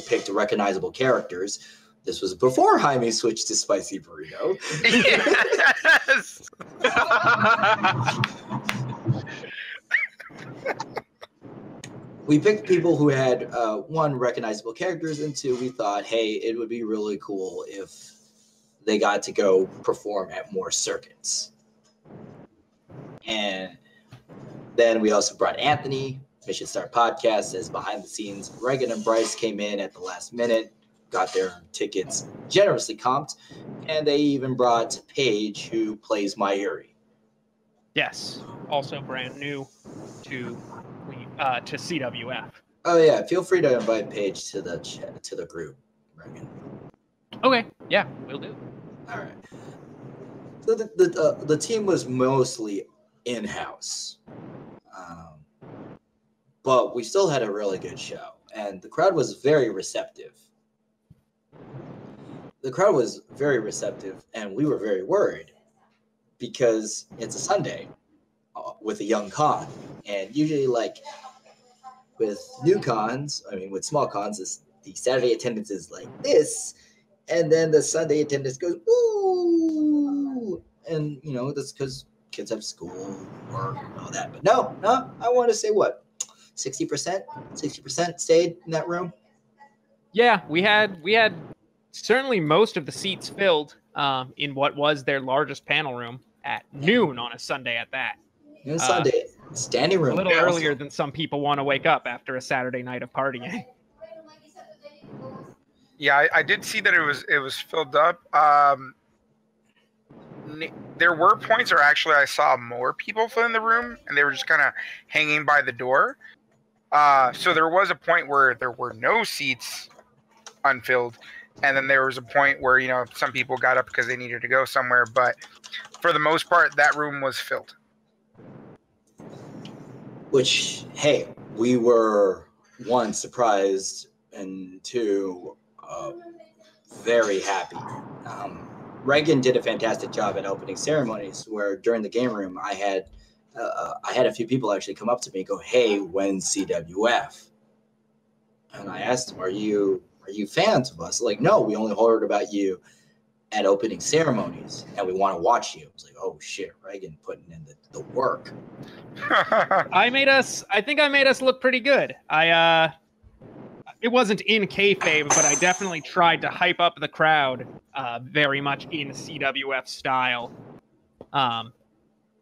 picked recognizable characters. This was before Jaime switched to Spicy Burrito. Yes. We picked people who had one, recognizable characters, and two, we thought, hey, it would be really cool if they got to go perform at more circuits. And then we also brought Anthony, Mission Start Podcast, as behind the scenes. Reagan and Bryce came in at the last minute, got their tickets generously comped, and they even brought Paige, who plays Mayuri. Yes. Also brand new to CWF. Oh yeah, feel free to invite Paige to the group, Reagan. Okay. Yeah, we'll do. All right. So the team was mostly in-house, but we still had a really good show, and the crowd was very receptive. And we were very worried because it's a Sunday with a young con, and usually, like with new cons, with small cons, the Saturday attendance is like this, and then the Sunday attendance goes ooh, and that's because kids have school, work, and all that. But no, I want to say what, 60% stayed in that room. Yeah, we had certainly most of the seats filled in what was their largest panel room at noon on a Sunday at that. Sunday, standing room. A little earlier than some people want to wake up after a Saturday night of partying. Yeah, I did see that it was filled up. There were points where actually I saw more people fill in the room, and they were just kind of hanging by the door. So there was a point where there were no seats unfilled, and then there was a point where some people got up because they needed to go somewhere. But for the most part, that room was filled. Which, hey, we were, one, surprised, and two, very happy. Reagan did a fantastic job at opening ceremonies, where during the game room, I had a few people actually come up to me and go, "Hey, when's CWF?" And I asked them, "Are you fans of us?" Like, no, we only heard about you at opening ceremonies, and we want to watch you. I was like, oh shit, Reagan putting in the work. I think I made us look pretty good. It wasn't in kayfabe, but I definitely tried to hype up the crowd very much in CWF style,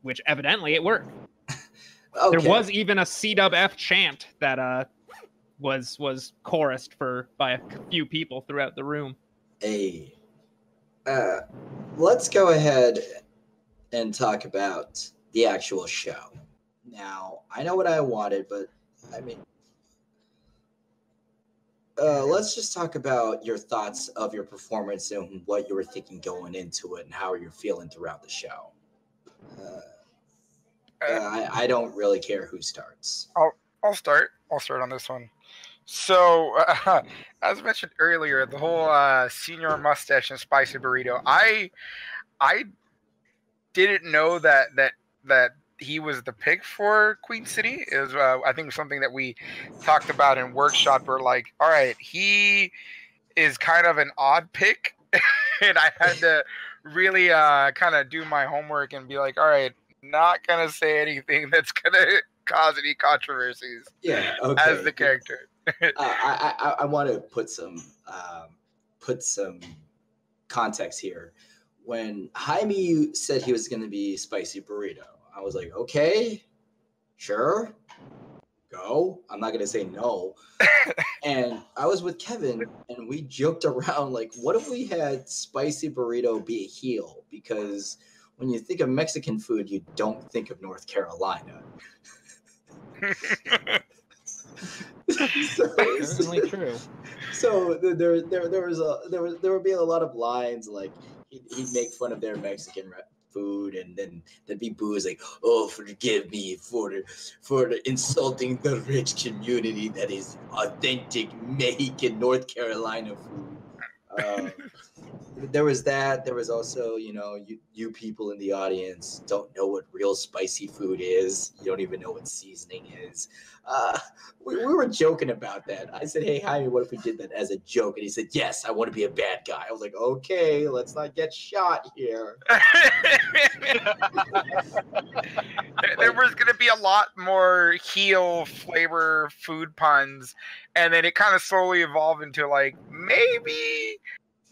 which evidently it worked. Okay. There was even a CWF chant that was chorused by a few people throughout the room. Hey, let's go ahead and talk about the actual show. Now, I know what I wanted, but I mean, let's just talk about your thoughts of your performance and what you were thinking going into it and how you're feeling throughout the show. I don't really care who starts. I'll start. I'll start on this one. So, as mentioned earlier, the whole senior mustache and spicy burrito. I didn't know that he was the pick for Queen City. It was, I think, something that we talked about in workshop. We're like, all right, he is kind of an odd pick, and I had to really kind of do my homework and be like, all right, not gonna say anything that's gonna cause any controversies. Yeah, okay. As the character. I want to put some context here. When Jaime said he was going to be spicy burrito, I was like, okay, sure, go. I'm not going to say no. And I was with Kevin, and we joked around like, what if we had spicy burrito be a heel? Because when you think of Mexican food, you don't think of North Carolina. Certainly true. So there would be a lot of lines like he'd make fun of their Mexican food, and then there'd be boos like, "Oh, forgive me for insulting the rich community that is authentic Mexican North Carolina food." There was that. There was also, you people in the audience don't know what real spicy food is. You don't even know what seasoning is. We were joking about that. I said, hey, Jaime, what if we did that as a joke? And he said, yes, I want to be a bad guy. I was like, okay, let's not get shot here. There was going to be a lot more heel flavor food puns, and then it kind of slowly evolved into like, maybe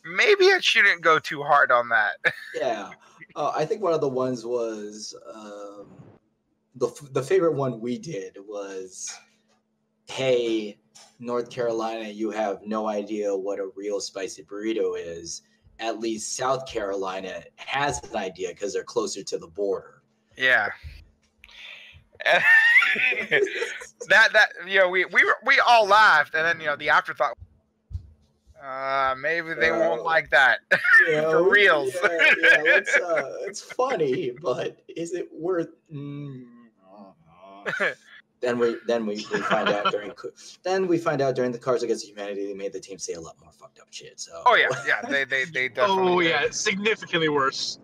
I shouldn't go too hard on that. Yeah. I think one of the ones was the favorite one we did was, hey, North Carolina, you have no idea what a real spicy burrito is. At least South Carolina has an idea because they're closer to the border. Yeah. we all laughed, and then the afterthought. Maybe they won't like that for reals. Yeah, it's funny, but is it worth? Then we find out during the Cards Against Humanity they made the team say a lot more fucked up shit. So. Oh yeah, they definitely. Oh yeah, it's significantly worse.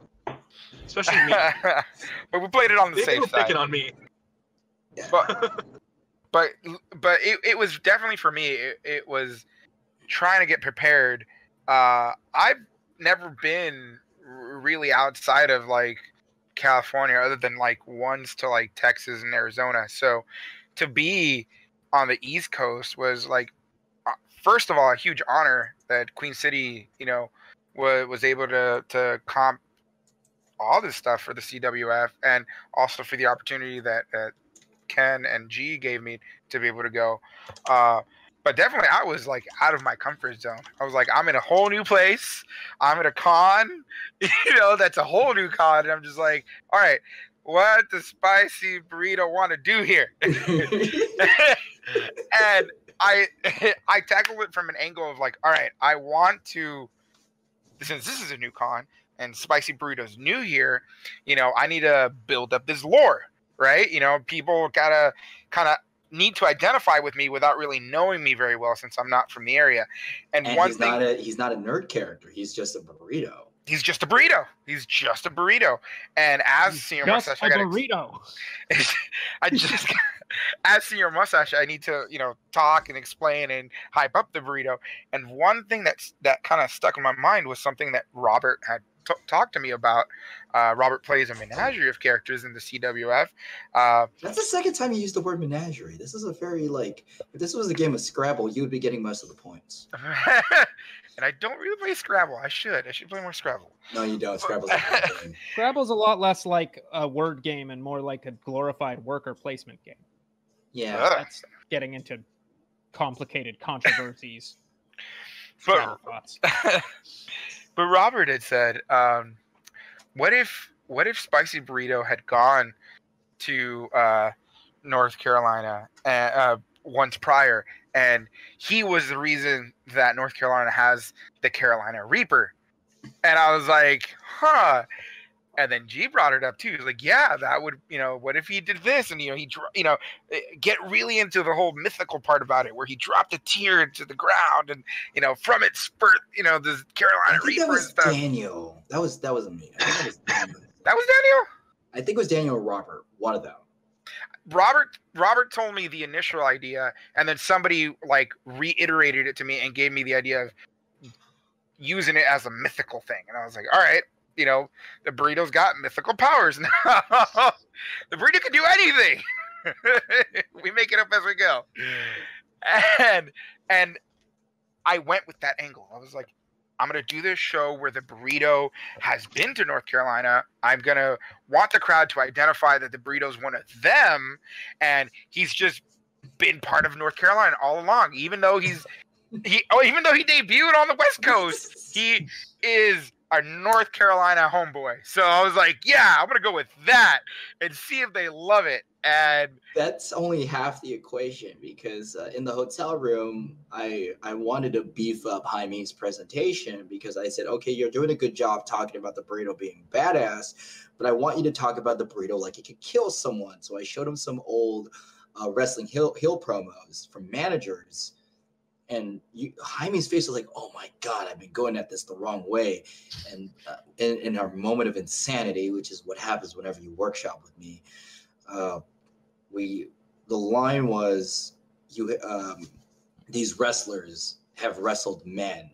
Especially me. But we played it on the safe side. Picking on me. Yeah. But it was definitely for me. It was trying to get prepared. I've never been really outside of like California, other than like once to like Texas and Arizona. So to be on the East Coast was like, first of all, a huge honor that Queen City, was able to comp all this stuff for the CWF, and also for the opportunity that Ken and G gave me to be able to go. But definitely, I was like out of my comfort zone. I was like, I'm in a whole new place. I'm at a con, that's a whole new con. And I'm just like, all right, what does Spicy Burrito want to do here? And I tackled it from an angle of like, all right, I want to, since this is a new con and Spicy Burrito's new here, I need to build up this lore. right? You know, people gotta kind of need to identify with me without really knowing me very well since I'm not from the area. And one he's thing, not a nerd character. He's just a burrito. he's just a burrito. He's just a burrito. And as Senior Mustache, I just as Senior Mustache, I need to, you know, talk and explain and hype up the burrito. And one thing that kind of stuck in my mind was something that Robert had talked to me about. Robert plays a menagerie of characters in the CWF. That's the second time you used the word menagerie. This is a very, like, if this was a game of Scrabble, you would be getting most of the points. And I don't really play Scrabble. I should play more Scrabble. No, you don't. Scrabble's a hard game. Scrabble's a lot less like a word game and more like a glorified worker placement game. Yeah. That's getting into complicated controversies. But Robert had said, what if Spicy Burrito had gone to North Carolina once prior, and he was the reason that North Carolina has the Carolina Reaper? And I was like, huh. And then G brought it up too. He was like, yeah, that would, you know, what if he did this? And, he get really into the whole mythical part about it, where he dropped a tear into the ground and, from it spurt, the Carolina Reaper and stuff. Daniel. That wasn't me. I think that was Daniel. That was Daniel? I think it was Daniel or Robert. One of them. Robert told me the initial idea, and then somebody reiterated it to me and gave me the idea of using it as a mythical thing. And I was like, all right. The burrito's got mythical powers now. The burrito can do anything. We make it up as we go. And I went with that angle. I was like, I'm going to do this show where the burrito has been to North Carolina. I'm going to want the crowd to identify that the burrito's one of them. And he's just been part of North Carolina all along. Even though he debuted on the West Coast, he is a North Carolina homeboy. So I was like, yeah, I'm going to go with that and see if they love it. And that's only half the equation, because in the hotel room, I wanted to beef up Jaime's presentation, because I said, okay, you're doing a good job talking about the burrito being badass, but I want you to talk about the burrito like it could kill someone. So I showed him some old Wrestling Hill promos from managers. And Jaime's face was like, oh my God, I've been going at this the wrong way. And in our moment of insanity, which is what happens whenever you workshop with me, the line was, these wrestlers have wrestled men,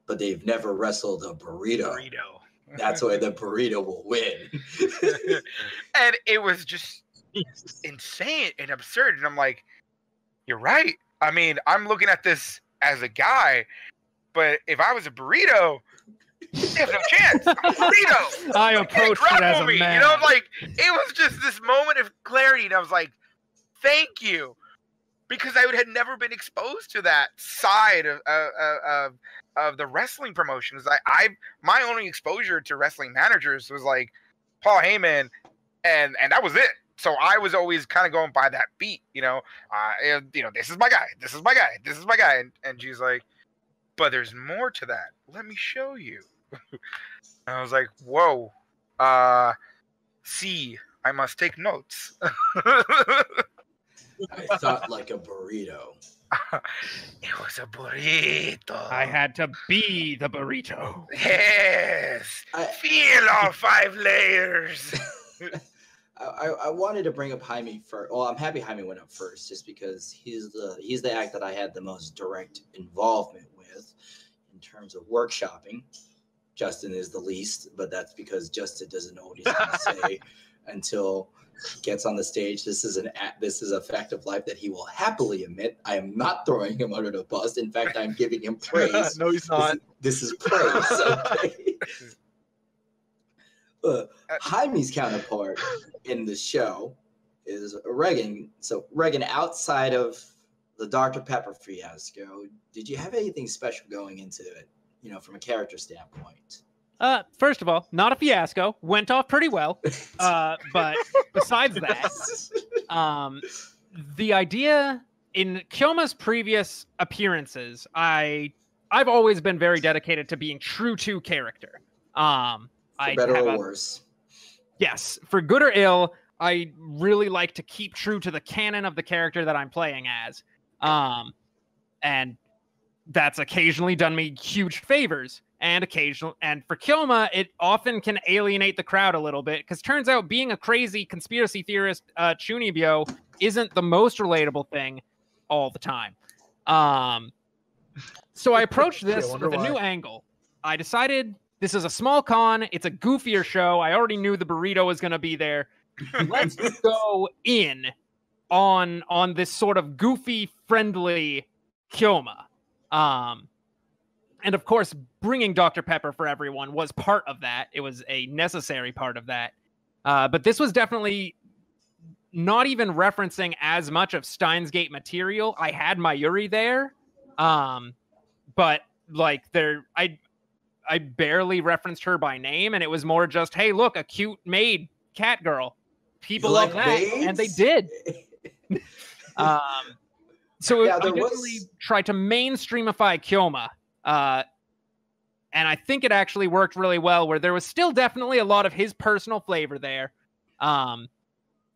but they've never wrestled a burrito. That's why the burrito will win. And it was just insane and absurd. And I'm like, you're right. I mean, I'm looking at this as a guy, but if I was a burrito, they have no chance. I'm a burrito. I approached it as a man. It was just this moment of clarity, and I was like, thank you. Because I had never been exposed to that side of the wrestling promotions. My only exposure to wrestling managers was like Paul Heyman, and that was it. So I was always kind of going by that beat, this is my guy, this is my guy, this is my guy. And she's like, but there's more to that. Let me show you. And I was like, whoa, see, I must take notes. I thought like a burrito. It was a burrito. I had to be the burrito. Yes. Feel all 5 layers. I wanted to bring up Jaime first. Well, I'm happy Jaime went up first, just because he's the act that I had the most direct involvement with in terms of workshopping. Justin is the least, but that's because Justin doesn't know what he's going to say until he gets on the stage. This is a fact of life that he will happily admit. I am not throwing him under the bus. In fact, I'm giving him praise. No, he's not. This is praise. Okay. Jaime's counterpart in the show is Regan. So Regan, outside of the Dr. Pepper fiasco, did you have anything special going into it, from a character standpoint? First of all, not a fiasco. Went off pretty well. But besides that, the idea in Kyoma's previous appearances, I've always been very dedicated to being true to character. For better or worse. Yes, for good or ill, I really like to keep true to the canon of the character that I'm playing as. And that's occasionally done me huge favors. And for Kyoma, it often can alienate the crowd a little bit, because turns out being a crazy conspiracy theorist Chunibyo isn't the most relatable thing all the time. So I approached this with a new angle. I decided this is a small con. It's a goofier show. I already knew the burrito was going to be there. Let's go in on this sort of goofy, friendly Kyoma. And of course, bringing Dr. Pepper for everyone was part of that. It was a necessary part of that. But this was definitely not even referencing as much of Steins Gate material. I had Mayuri there, but like I barely referenced her by name, and it was more just, hey, look, a cute maid cat girl. People love that, and they did. So I definitely tried to mainstreamify Kyoma. And I think it actually worked really well, where there was still definitely a lot of his personal flavor there,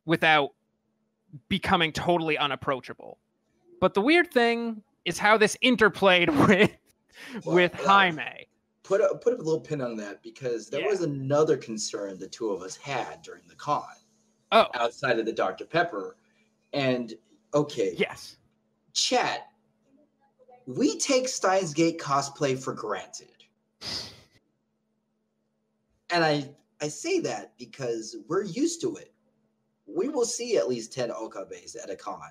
without becoming totally unapproachable. But the weird thing is how this interplayed with Jaime. Put a little pin on that, because there was another concern the two of us had during the con. Oh. Outside of the Dr. Pepper. And, okay. Yes. Chat, we take Steins Gate cosplay for granted. And I say that because we're used to it. We will see at least 10 Okabes at a con.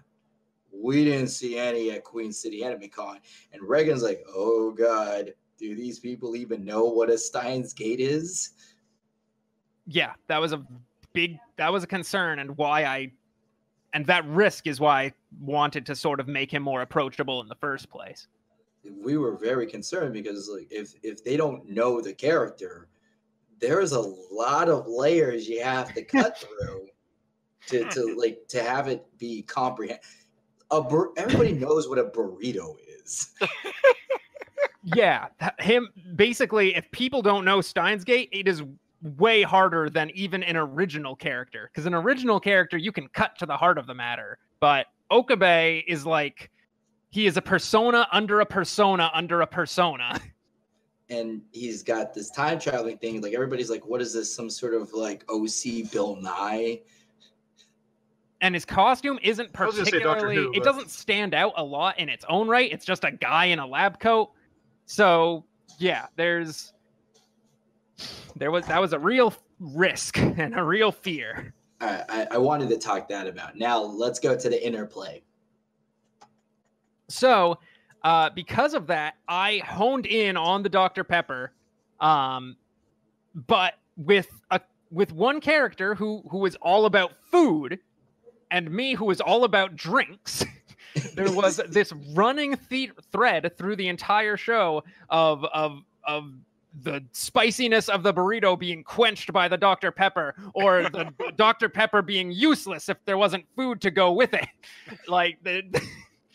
We didn't see any at Queen City Anime Con. And Reagan's like, oh God, do these people even know what a Steins Gate is? Yeah, that was a concern, and that risk is why I wanted to sort of make him more approachable in the first place. We were very concerned because, like, if they don't know the character, there's a lot of layers you have to cut through to have it be comprehensive. Everybody knows what a burrito is. Yeah, basically, if people don't know Steins Gate, it is way harder than even an original character, because an original character you can cut to the heart of the matter, but Okabe is like, he is a persona under a persona under a persona. And he's got this time traveling thing. Like, everybody's like, what is this? Some sort of like OC Bill Nye? And his costume isn't particularly, it doesn't stand out a lot in its own right. It's just a guy in a lab coat. So yeah, that was a real risk and a real fear. I wanted to talk that about. Now let's go to the interplay. So, because of that, I honed in on the Dr. Pepper, but with one character who was all about food, and me who was all about drinks. There was this running thread through the entire show of the spiciness of the burrito being quenched by the Dr. Pepper, or the Dr. Pepper being useless if there wasn't food to go with it. Like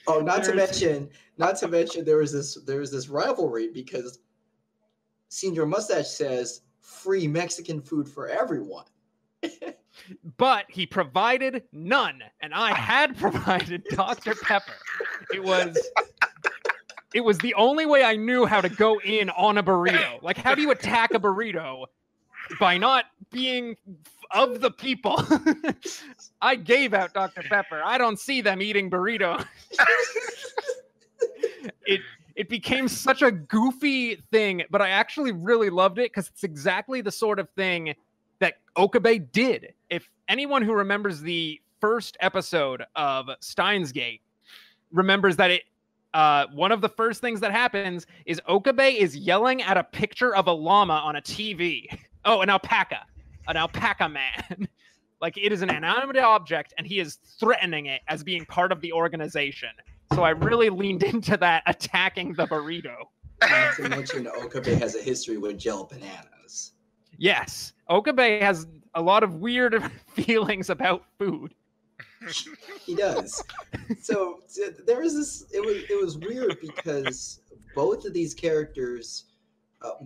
not to mention there was this rivalry because Senior Mustache says free Mexican food for everyone. But he provided none, and I had provided Dr. Pepper. It was the only way I knew how to go in on a burrito. Like, how do you attack a burrito by not being of the people? I gave out Dr. Pepper. I don't see them eating burrito. It became such a goofy thing, but I actually really loved it because it's exactly the sort of thing that Okabe did. If anyone who remembers the first episode of Steins Gate remembers that one of the first things that happens is Okabe is yelling at a picture of a llama on a TV. Oh, an alpaca man. Like, it is an inanimate object, and he is threatening it as being part of the organization. So I really leaned into that, attacking the burrito. Not to mention, Okabe has a history with gel bananas. Yes, Okabe has a lot of weird feelings about food. He does. So there was this. It was weird because both of these characters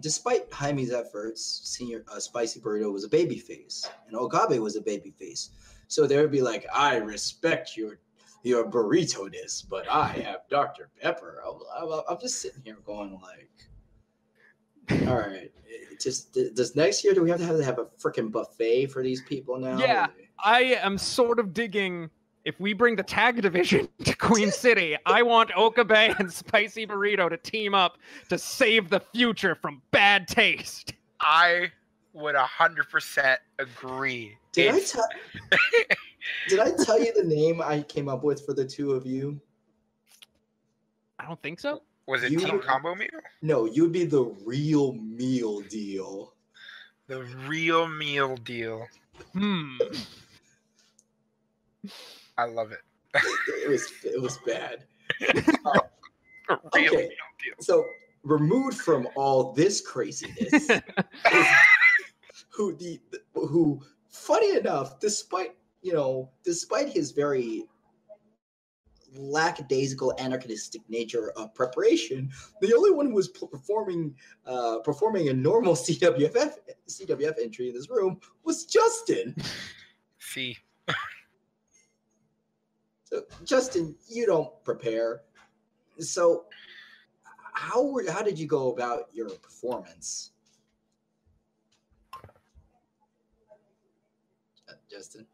despite Jaime's efforts, Senior Spicy Burrito was a babyface, and Okabe was a babyface. So they would be like, "I respect your burrito-ness, but I have Dr. Pepper." I'm just sitting here going like, all right, does next year do we have to have a freaking buffet for these people now? Yeah, I am sort of digging. If we bring the tag division to Queen City, I want Okabe and Spicy Burrito to team up to save the future from bad taste. I would 100% agree. Did I tell you the name I came up with for the two of you? I don't think so. Was it Team Combo Meal? No, you'd be the real meal deal. The real meal deal. I love it. It was bad. Real Okay, meal deal. so removed from all this craziness, who, funny enough, despite his very lackadaisical, anarchistic nature of preparation, the only one who was performing a normal CWF entry in this room was Justin. See. So, Justin, you don't prepare. So, how did you go about your performance?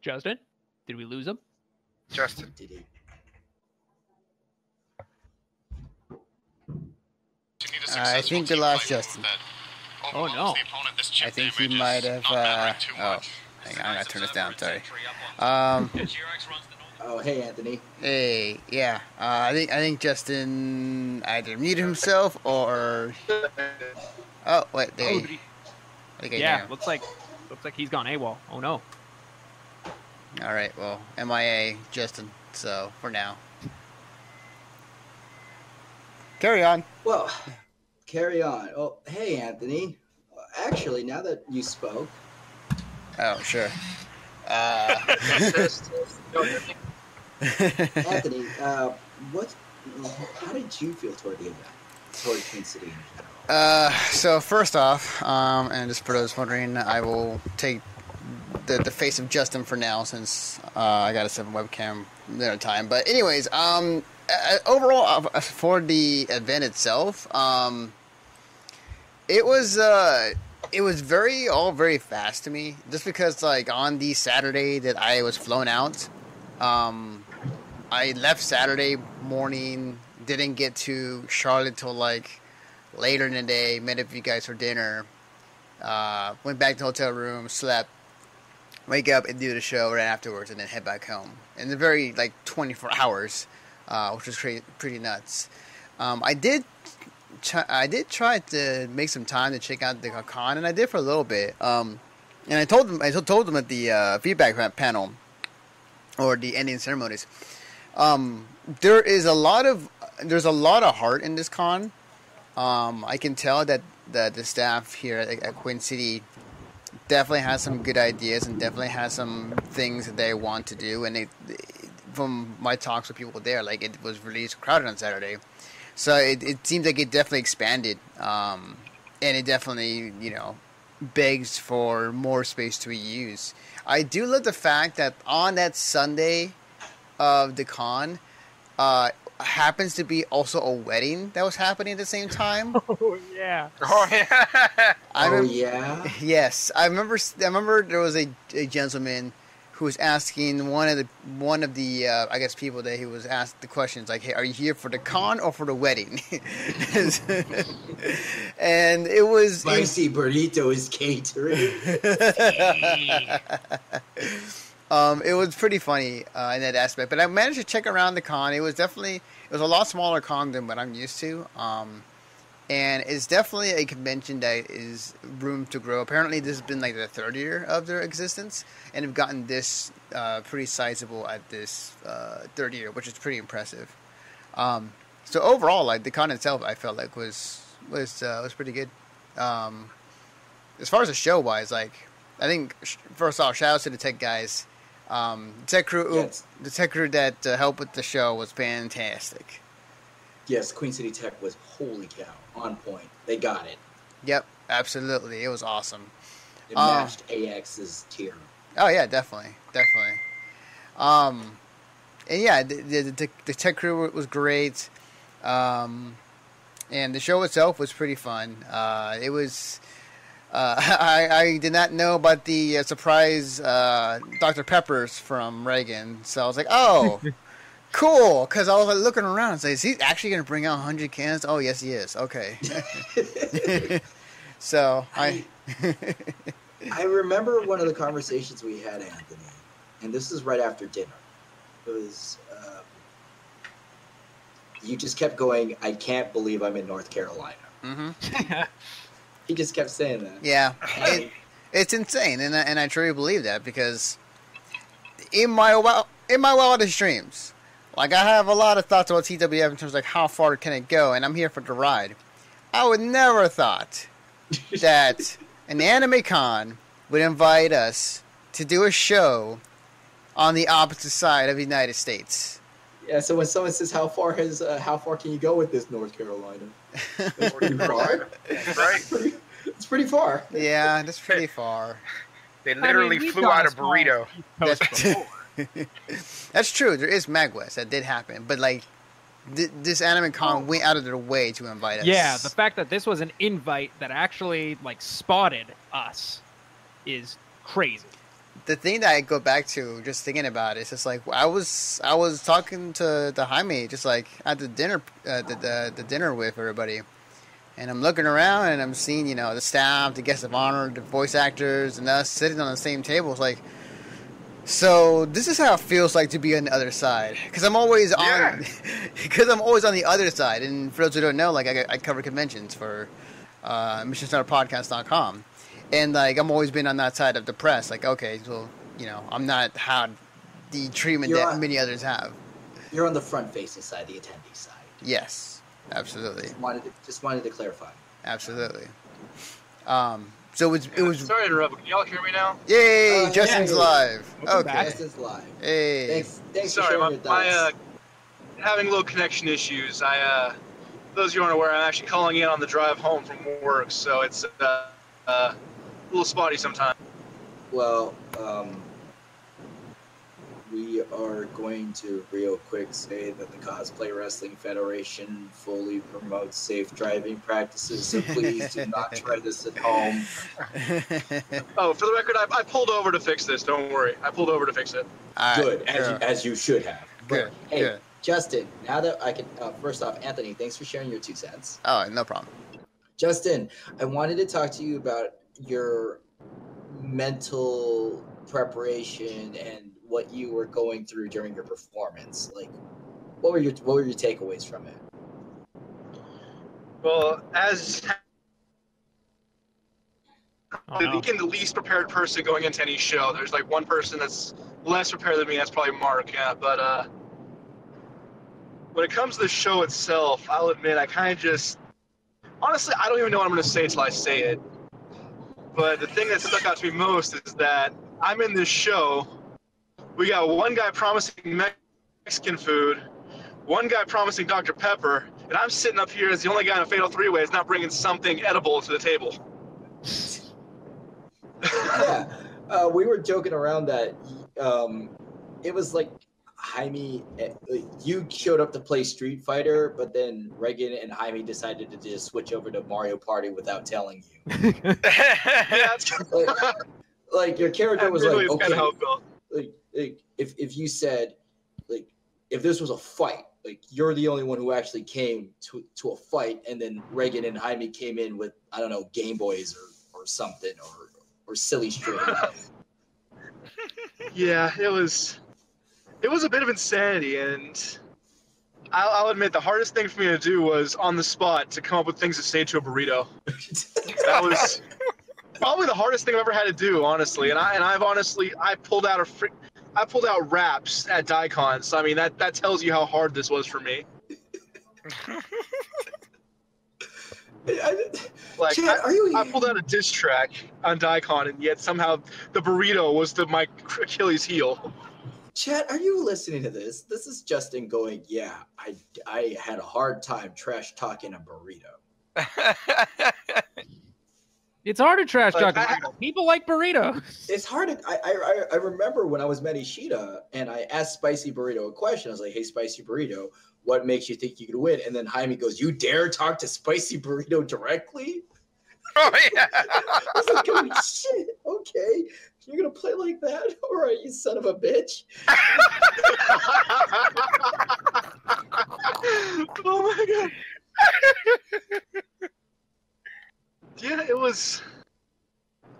Justin? Did we lose him? Justin. Did he? I think we lost Justin. Oh no. I think he might have. Hang on, I gotta turn this down. Sorry. Oh, hey, Anthony. Hey, yeah. I think Justin either muted himself or. Oh wait, there. Yeah, looks like he's gone AWOL. Oh no. All right, well, MIA, Justin. So for now, carry on. Well, carry on. Oh, hey, Anthony. Actually, now that you spoke. Oh, sure. Anthony, how did you feel toward the event, toward Queen City in general? So first off, and just for those wondering, I will take the face of Justin for now since I got a 7 webcam time. But anyways, overall for the event itself, it was very fast to me, just because like on the Saturday that I was flown out, I left Saturday morning, didn't get to Charlotte till like later in the day, met up with you guys for dinner, went back to the hotel room, slept, wake up and do the show right afterwards, and then head back home in the very like 24 hours, which was pretty nuts. I did try to make some time to check out the con, and I did for a little bit. And I told them at the feedback panel or the ending ceremonies. There's a lot of heart in this con. I can tell that the staff here at Queen City definitely has some good ideas and definitely has some things that they want to do. And from my talks with people there, like, it was really crowded on Saturday. So it seems like it definitely expanded, and it definitely, begs for more space to be used. I do love the fact that on that Sunday of the con, happens to be also a wedding that was happening at the same time. Oh yeah. Oh yeah. Yeah. Yes, I remember there was a gentleman who was asking one of the I guess people that he was asked the questions like, "Hey, are you here for the con or for the wedding?" And it was Spicy Burrito is catering. It was pretty funny in that aspect, but I managed to check around the con. It was a lot smaller con than what I'm used to, and it's definitely a convention that is room to grow. Apparently, this has been like the 3rd year of their existence, and have gotten this pretty sizable at this 3rd year, which is pretty impressive. So overall, like, the con itself, I felt like was pretty good. As far as the show wise, like, I think first off, shout out to the tech guys. The tech crew that helped with the show was fantastic. Yes, Queen City Tech was, holy cow, on point. They got it. Yep, absolutely. It was awesome. It matched AX's tier. Oh yeah, definitely. And yeah, the tech crew was great, and the show itself was pretty fun. It was. I did not know about the surprise Dr. Peppers from Reagan, so I was like, oh, cool. Because I was like looking around and say, is he actually going to bring out 100 cans? Oh, yes, he is. Okay. So I remember one of the conversations we had, Anthony, and this is right after dinner. It was you just kept going, I can't believe I'm in North Carolina. Mm-hmm. He just kept saying that. Yeah, it's insane, and I truly believe that because in my wildest dreams, like I have a lot of thoughts about TWF in terms of like how far can it go, and I'm here for the ride. I would never thought that an anime con would invite us to do a show on the opposite side of the United States. Yeah, so when someone says how far can you go with this North Carolina? It's pretty far. Right. It's pretty far. Yeah, that's pretty far. They literally flew out a burrito. That's true. There is MagWest. That did happen. But, like, this anime con went out of their way to invite us. Yeah, the fact that this was an invite that actually, like, spotted us is crazy. The thing that I go back to, just thinking about it, is just like I was talking to Jaime, just like at the dinner, the dinner with everybody, and I'm looking around and I'm seeing the staff, the guests of honor, the voice actors, and us sitting on the same table. It's like, so this is how it feels like to be on the other side, because I'm always on the other side. And for those who don't know, like I cover conventions for MissionStarPodcast.com. And, like, I'm always been on that side of the press. Like, okay, so, I'm not had the treatment that many others have. You're on the front-facing side, the attendee side. Yes, absolutely. Just wanted to clarify. Absolutely. So it was. Sorry to interrupt. Can y'all hear me now? Yay! Justin's live. Okay. Justin's live. Hey. Thanks Sorry, for sharing your thoughts. Having little connection issues. Those of you who aren't aware, I'm actually calling in on the drive home from work, so it's a little spotty sometimes. Well, we are going to real quick say that the Cosplay Wrestling Federation fully promotes safe driving practices, so please do not try this at home. Oh, for the record, I pulled over to fix this. Don't worry. I pulled over to fix it. Good, as you should have. Good. Hey, Good. Justin, now that I can, first off, Anthony, thanks for sharing your 2 cents. Oh, no problem. Justin, I wanted to talk to you about your mental preparation and what you were going through during your performance. Like, what were your takeaways from it? Well, as the least prepared person going into any show, there's like one person that's less prepared than me. That's probably Mark. Yeah, but when it comes to the show itself, I'll admit I kind of just honestly I don't even know what I'm going to say until I say it. But the thing that stuck out to me most is that I'm in this show. We got one guy promising Mexican food, one guy promising Dr. Pepper, and I'm sitting up here as the only guy in a fatal 3-way that's not bringing something edible to the table. Yeah, we were joking around that it was like Jaime, you showed up to play Street Fighter, but then Reagan and Jaime decided to just switch over to Mario Party without telling you. Yeah, like your character was like, okay, kind of how it felt. Like if you said, like, if this was a fight, like you're the only one who actually came to a fight, and then Reagan and Jaime came in with, I don't know, Game Boys or something or silly string. Yeah, it was a bit of insanity, and I'll admit the hardest thing for me to do was on the spot to come up with things to say to a burrito. That was probably the hardest thing I've ever had to do, honestly. And I pulled out raps at Daikon. So I mean that tells you how hard this was for me. Like Chad, I pulled out a diss track on Daikon, and yet somehow the burrito was my Achilles heel. Chad, are you listening to this? This is Justin going, yeah, I had a hard time trash talking a burrito. It's hard to trash talk Like, burrito. People like burritos. It's hard to. I remember when I was met Ishida and I asked Spicy Burrito a question. I was like, "Hey, Spicy Burrito, what makes you think you could win?" And then Jaime goes, "You dare talk to Spicy Burrito directly?" Oh yeah. I was like, "Oh shit, okay, you're gonna play like that? All right, you son of a bitch." Oh my god. Yeah, it was.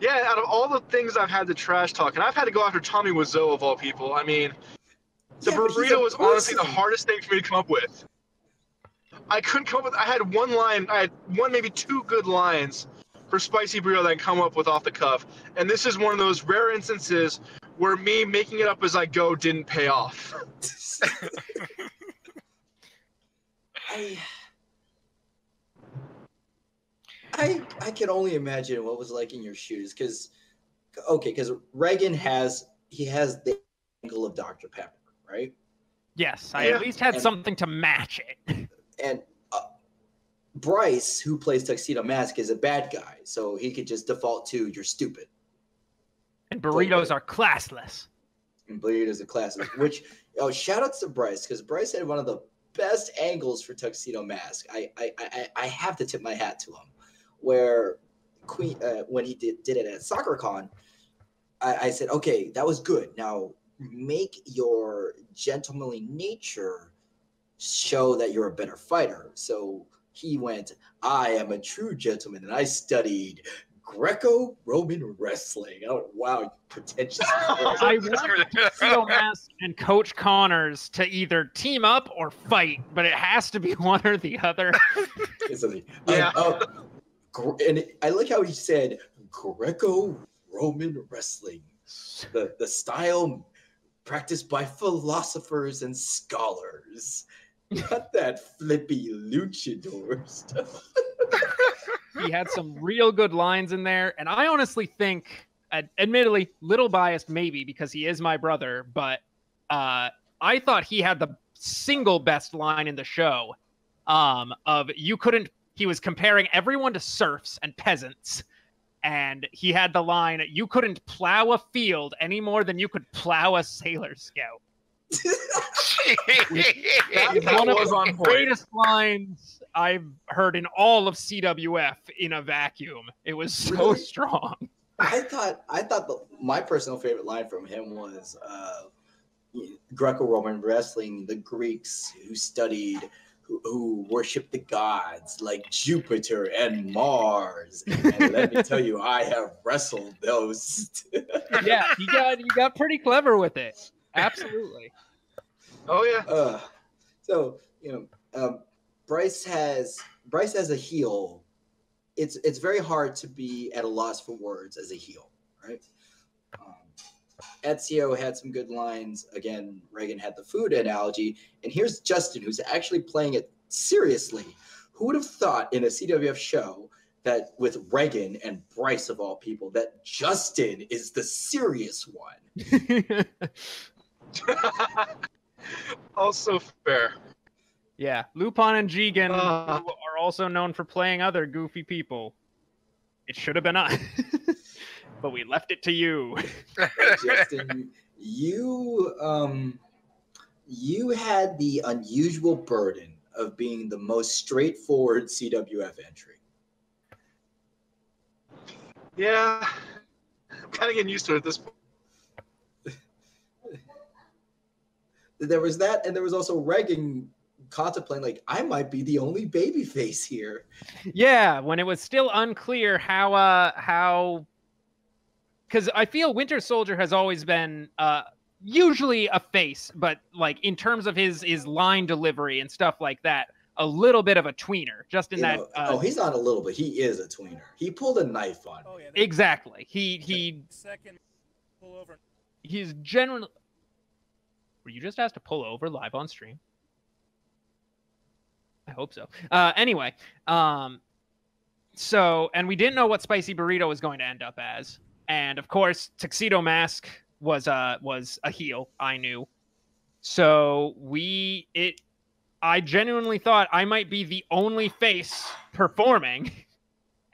Yeah, out of all the things I've had to trash talk, and I've had to go after Tommy Wiseau of all people. I mean, the Yeah, but he's a burrito was honestly the person. hardest thing for me to come up with. I couldn't come up with. I had one line. I had one, maybe two good lines for Spicy Burrito that I come up with off the cuff, and this is one of those rare instances where me making it up as I go didn't pay off. I can only imagine what was like in your shoes, because Reagan has the angle of Dr. Pepper, right? Yes, I Yeah. at least had And- something to match it. And Bryce, who plays Tuxedo Mask, is a bad guy, so he could just default to "you're stupid." And burritos are classless. And Bleed is a classic. Which shout outs to Bryce, because Bryce had one of the best angles for Tuxedo Mask. I have to tip my hat to him. Where Queen when he did it at SoccerCon, I said, okay, that was good. Now make your gentlemanly nature show that you're a better fighter. So he went, "I am a true gentleman, and I studied Greco-Roman wrestling." I went, "Wow, you pretentious." I want Tuxedo Mask and Coach Connors to either team up or fight, but it has to be one or the other. Yeah. And I like how he said Greco-Roman wrestling, the style practiced by philosophers and scholars, not that flippy luchador stuff. He had some real good lines in there, and I honestly think, admittedly, little biased maybe because he is my brother, but I thought he had the single best line in the show. He was comparing everyone to serfs and peasants, and he had the line, "You couldn't plow a field any more than you could plow a Sailor Scout." That One of was the on point. greatest lines I've heard in all of CWF in a vacuum. It was so Really? strong. I thought my personal favorite line from him was Greco-Roman wrestling. The Greeks who studied, who worship the gods like Jupiter and Mars. And let me tell you, I have wrestled those. Yeah, you got pretty clever with it. Absolutely. Oh yeah. So Bryce has a heel. It's very hard to be at a loss for words as a heel, right? Ezio had some good lines. Again, Reagan had the food analogy. And here's Justin, who's actually playing it seriously. Who would have thought in a CWF show that with Reagan and Bryce of all people, that Justin is the serious one? Also fair. Yeah, Lupin and Jigen Uh. who are also known for playing other goofy people. It should have been us, but we left it to you. Justin, you had the unusual burden of being the most straightforward CWF entry. Yeah. I'm kind of getting used to it at this point. There was that, and there was also Reagan contemplating, like, I might be the only baby face here. Yeah, when it was still unclear how because I feel Winter Soldier has always been usually a face, but like in terms of his line delivery and stuff like that, a little bit of a tweener. Just in You that. know, he's not a little bit. He is a tweener. He pulled a knife on me. Exactly. He Second pull over. he's generally. Were you just asked to pull over live on stream? I hope so. Anyway, so, and we didn't know what Spicy Burrito was going to end up as. And of course, Tuxedo Mask was a heel, I knew. So I genuinely thought I might be the only face performing.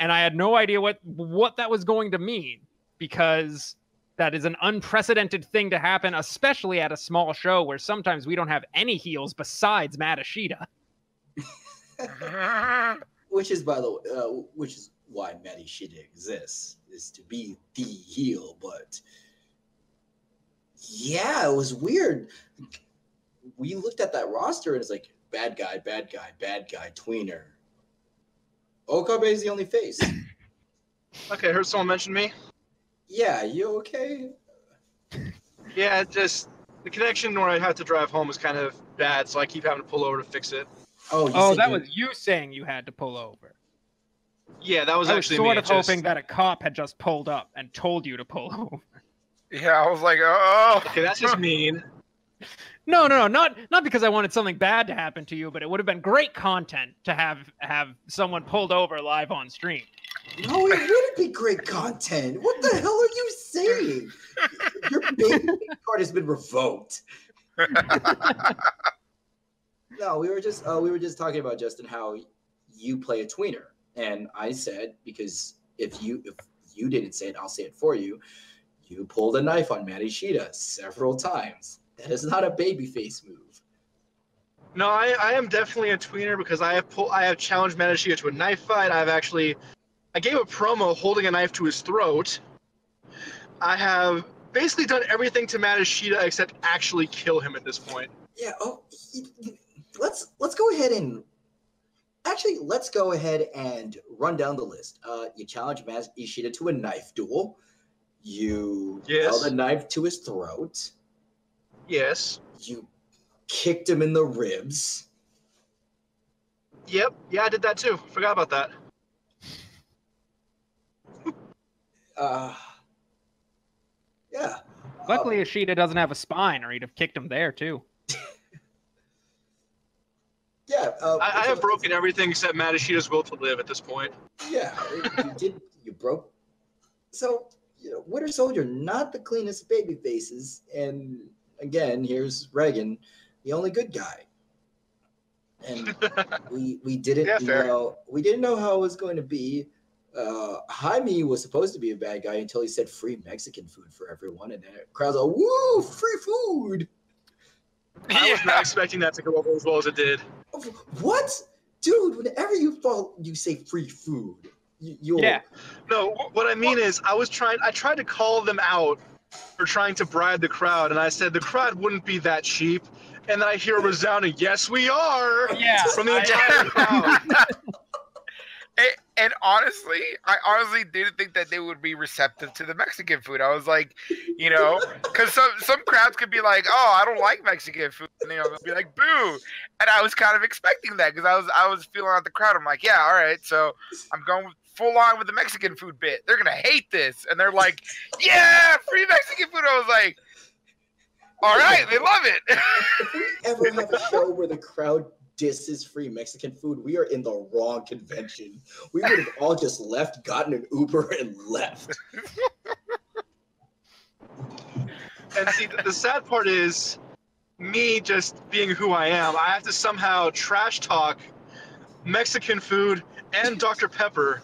and I had no idea what that was going to mean, because that is an unprecedented thing to happen, especially at a small show where sometimes we don't have any heels besides Matt Ishida. Which is, by the way, which is why Matt Ishida exists, is to be the heel. But yeah, it was weird. We looked at that roster and it's like bad guy, tweener. Okabe is the only face. Okay, I heard someone mention me. Yeah, you okay? Yeah, just the connection where I had to drive home is kind of bad, so I keep having to pull over to fix it. Oh, that was you saying you had to pull over. Yeah, that was I was actually sort me. of hoping that a cop had just pulled up and told you to pull over. Yeah, I was like, oh. Okay, that's just mean. No, not because I wanted something bad to happen to you, but it would have been great content to have someone pulled over live on stream. No, it wouldn't be great content. What the hell are you saying? Your baby card has been revoked. No, we were just talking about, Justin, how you play a tweener, and I said, because if you didn't say it, I'll say it for you. You pulled a knife on Matt Ishida several times. That is not a babyface move. No, I am definitely a tweener because I have challenged Matt Ishida to a knife fight. I gave a promo holding a knife to his throat. I have basically done everything to Matt Ishida except actually kill him at this point. Yeah. Oh, let's go ahead and run down the list. You challenged Matt Ishida to a knife duel. You held a knife to his throat. Yes. You kicked him in the ribs. Yep. Yeah, I did that too. Forgot about that. Yeah. Luckily, Ishida doesn't have a spine, or he'd have kicked him there too. Yeah. I have broken everything except Matt Ishida's will to live at this point. Yeah, you broke. So, Winter Soldier, not the cleanest of baby faces, and again, here's Reagan, the only good guy. And we didn't know how it was going to be. Jaime was supposed to be a bad guy until he said free Mexican food for everyone, and the crowd's like, "Woo, free food!" I was not expecting that to go over as well as it did. What, dude? Whenever you say free food, you'll... Yeah. No, what I mean is, I tried to call them out for trying to bribe the crowd, and I said the crowd wouldn't be that cheap, and then I hear a resounding, "Yes, we are!" from the entire crowd. And honestly, I honestly didn't think that they would be receptive to the Mexican food. I was like, because some crowds could be like, "Oh, I don't like Mexican food," and they'll be like, "Boo!" And I was kind of expecting that because I was feeling out the crowd. I'm like, "Yeah, all right." So I'm going full on with the Mexican food bit. They're gonna hate this, and they're like, "Yeah, free Mexican food." I was like, "All right, they love it." If we ever have a show where the crowd disses free Mexican food, we are in the wrong convention. We would have all just left, gotten an Uber, and left. And see, the sad part is, me just being who I am, I have to somehow trash talk Mexican food and Dr. Pepper,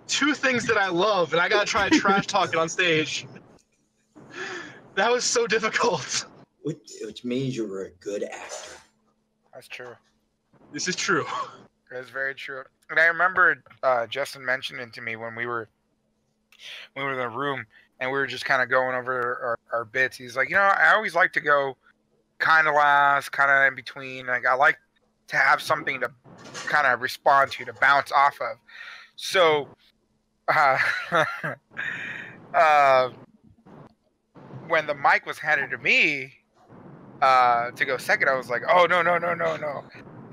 two things that I love, and I gotta try to trash talk it on stage. That was so difficult. Which means you were a good actor. That's true. This is true. That's very true. And I remember Justin mentioning to me when we were in the room and we were just kind of going over our bits. He's like, I always like to go kind of last, kind of in between. Like, I like to have something to kind of respond to bounce off of. So, when the mic was handed to me to go second, I was like, "Oh, no.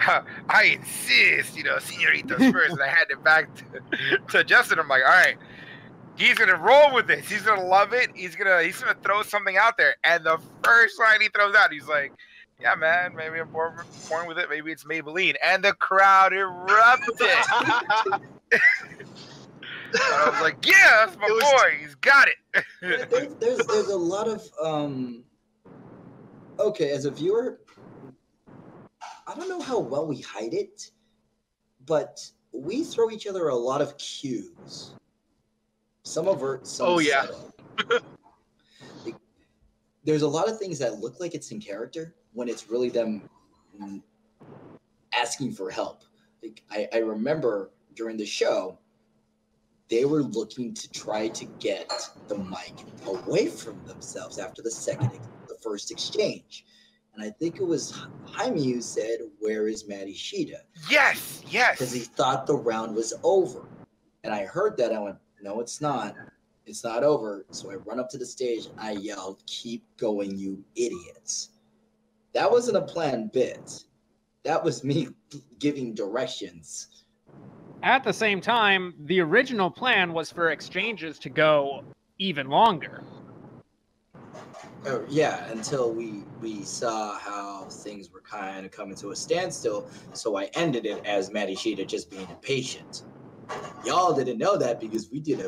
I insist, senoritas first." And I had it back to Justin. I'm like, "All right, he's gonna roll with this. He's gonna love it. He's gonna throw something out there." And the first line he throws out, he's like, "Yeah, man, maybe I'm born with it. Maybe it's Maybelline." And the crowd erupted. I was like, "Yeah, that's my boy. He's got it." There's a lot of okay, as a viewer, I don't know how well we hide it, but we throw each other a lot of cues. Some overt, some yeah. subtle. There's a lot of things that look like it's in character when it's really them asking for help. I remember during the show, they were looking to try to get the mic away from themselves after the first exchange. And I think it was Jaime who said, "Where is Maddie Shida?" Yes. Because he thought the round was over. And I heard that. I went, "No, it's not. It's not over." So I run up to the stage and I yelled, "Keep going, you idiots." That wasn't a planned bit. That was me giving directions. At the same time, the original plan was for exchanges to go even longer. Yeah, until we saw how things were kind of coming to a standstill. So I ended it as Maddie Shida just being impatient. Y'all didn't know that because we did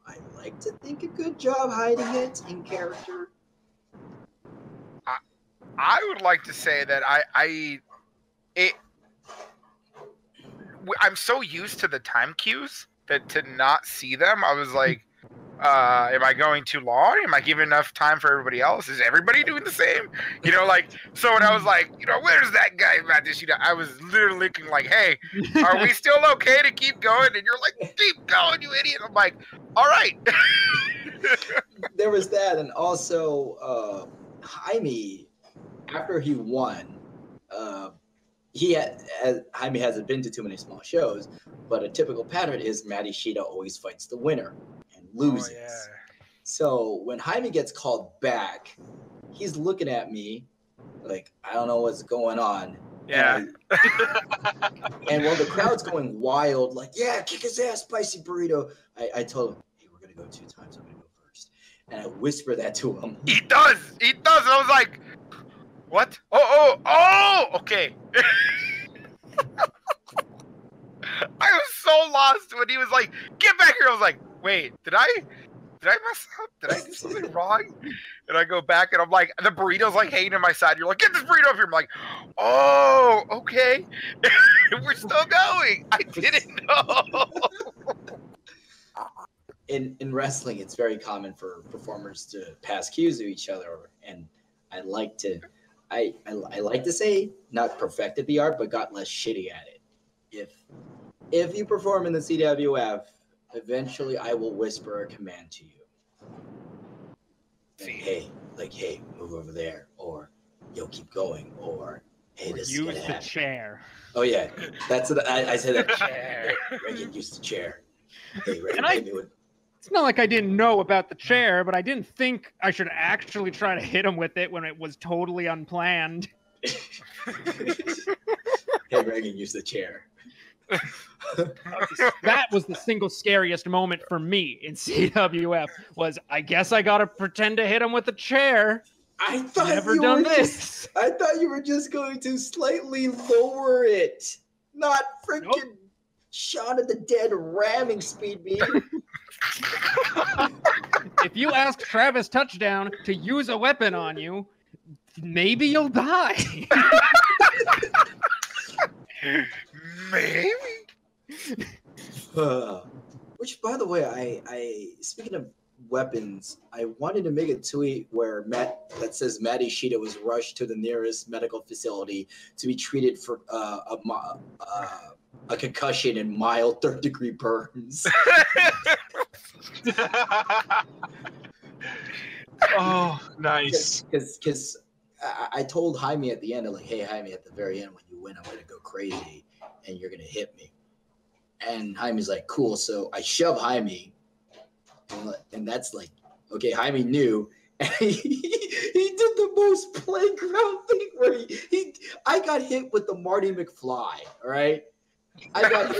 I like to think, a good job hiding it in character. I would like to say that I'm so used to the time cues that to not see them, I was like, am I going too long? Am I giving enough time for everybody else? Is everybody doing the same? You know, like, so when I was like, where's that guy, Matt Dishida? I was literally looking like, hey, are we still okay to keep going? And you're like, keep going, you idiot. I'm like, all right. There was that, and also Jaime, after he won, Jaime hasn't been to too many small shows, but a typical pattern is Maddie Shida always fights the winner and loses. Oh, yeah. So when Jaime gets called back, he's looking at me like, I don't know what's going on. Yeah. And while the crowd's going wild, like, yeah, kick his ass, spicy burrito, I told him, hey, we're going to go 2 times. I'm going to go first. And I whisper that to him. He does. And I was like, what? Oh, okay. I was so lost when he was like, get back here. I was like, wait, did I mess up? Did I do something wrong? And I go back and I'm like, the burrito's like hanging on my side. You're like, get this burrito up here. I'm like, oh, okay. We're still going. I didn't know. In wrestling, it's very common for performers to pass cues to each other. And I like to say, not perfected the art, but got less shitty at it. If you perform in the CWF, eventually I will whisper a command to you. Like, hey, move over there, or yo, keep going, or hey, this is gonna happen. Use the chair. Oh yeah, that's what I said. That chair. Reagan used the chair. Hey, Reagan, it's not like I didn't know about the chair, but I didn't think I should actually try to hit him with it when it was totally unplanned. Hey, Reagan used the chair. That was the single scariest moment for me in CWF. Was I guess I gotta pretend to hit him with a chair. I thought Never done this. I thought you were just going to slightly lower it, not freaking Shaun of the Dead ramming speed beam. If you ask Travis Touchdown to use a weapon on you, maybe you'll die. Maybe. Which, by the way, I speaking of weapons, I wanted to make a tweet where that says Maddie Shida was rushed to the nearest medical facility to be treated for a concussion and mild 3rd-degree burns. Oh, nice. Because I told Jaime at the end, I'm like, hey, Jaime, at the very end, when you win, I'm going to go crazy and you're going to hit me. And Jaime's like, cool. So I shove Jaime, and that's like, okay, Jaime knew. And he did the most playground thing where I got hit with the Marty McFly, all right? I got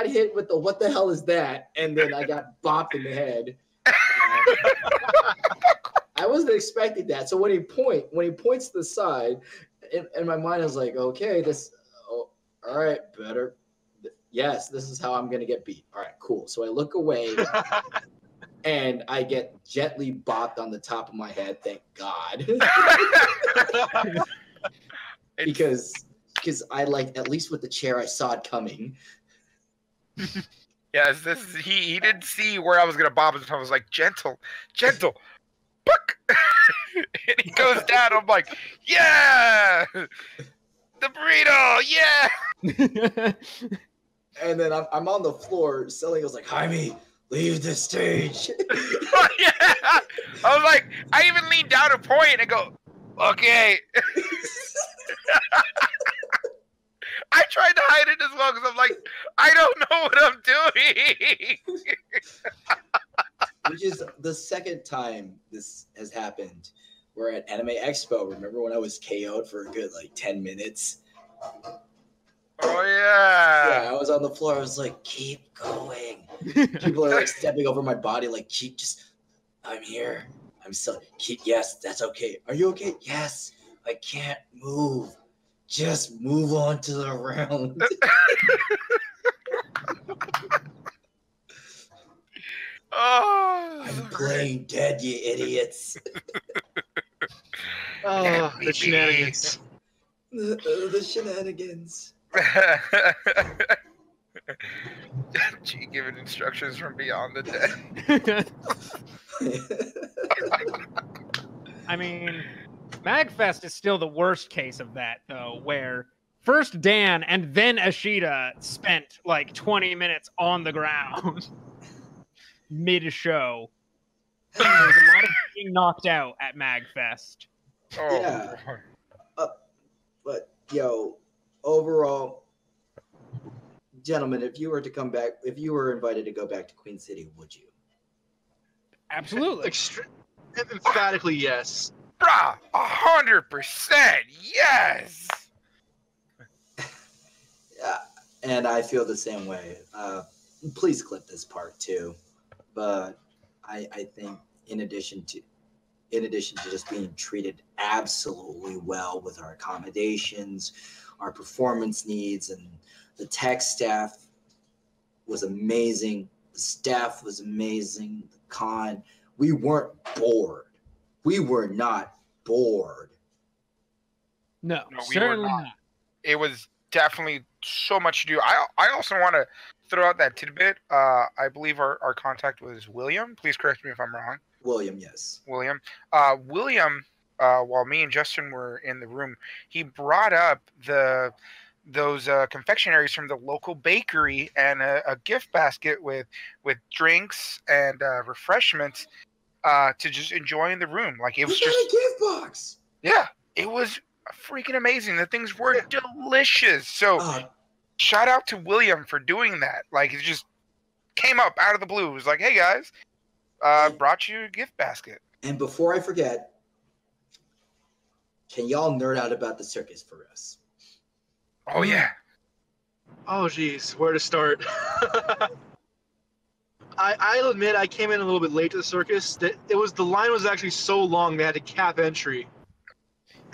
hit with the what the hell is that? And then I got bopped in the head. I wasn't expecting that. So when he points to the side, in my mind I was like, okay, all right, better. Yes, this is how I'm gonna get beat. All right, cool. So I look away and I get gently bopped on the top of my head, thank God. because I, like, at least with the chair I saw it coming. Yes, this is he didn't see where I was gonna bob his. I was like, gentle, book. And he goes down. I'm like, yeah, the burrito, yeah. And then I'm on the floor. Selling was like, Jaime, leave the stage. Yeah. I was like, I even leaned down to point and go, okay. I tried to hide it as well because I'm like, I don't know what I'm doing. Which is the second time this has happened. We're at Anime Expo. Remember when I was KO'd for a good 10 minutes? Oh yeah. Yeah, I was on the floor. I was like, keep going. People are stepping over my body, I'm here. I'm still yes, that's okay. Are you okay? Yes. I can't move. Just move on to the round. Oh, I'm playing dead, you idiots. Oh, the shenanigans. The shenanigans. G giving instructions from beyond the dead. I mean, MagFest is still the worst case of that, though, where first Dan and then Ashita spent 20 minutes on the ground mid-show. There was a lot of being knocked out at MagFest. Oh, yeah. But, overall, gentlemen, if you were invited to go back to Queen City, would you? Absolutely. Emphatically, yes. Bruh, 100%, yes. Yeah, and I feel the same way. Please clip this part too. But I think in addition to just being treated absolutely well with our accommodations, our performance needs, and the tech staff was amazing. The staff was amazing. The con, we weren't bored. We were not bored. No, we certainly were not. not. It was definitely so much to do. I also want to throw out that tidbit. I believe our contact was William. Please correct me if I'm wrong. William, yes. William, while me and Justin were in the room, he brought up those confectionaries from the local bakery and a gift basket with drinks and refreshments to just enjoy in the room. Like it was just a gift box. Yeah, it was freaking amazing. The things were delicious. So shout out to William for doing that. Like it just came up out of the blue. It was like, hey guys, brought you a gift basket. And before I forget, can y'all nerd out about the circus for us? Oh yeah. Oh geez, where to start? I'll admit I came in a little bit late to the circus. The line was actually so long they had to cap entry,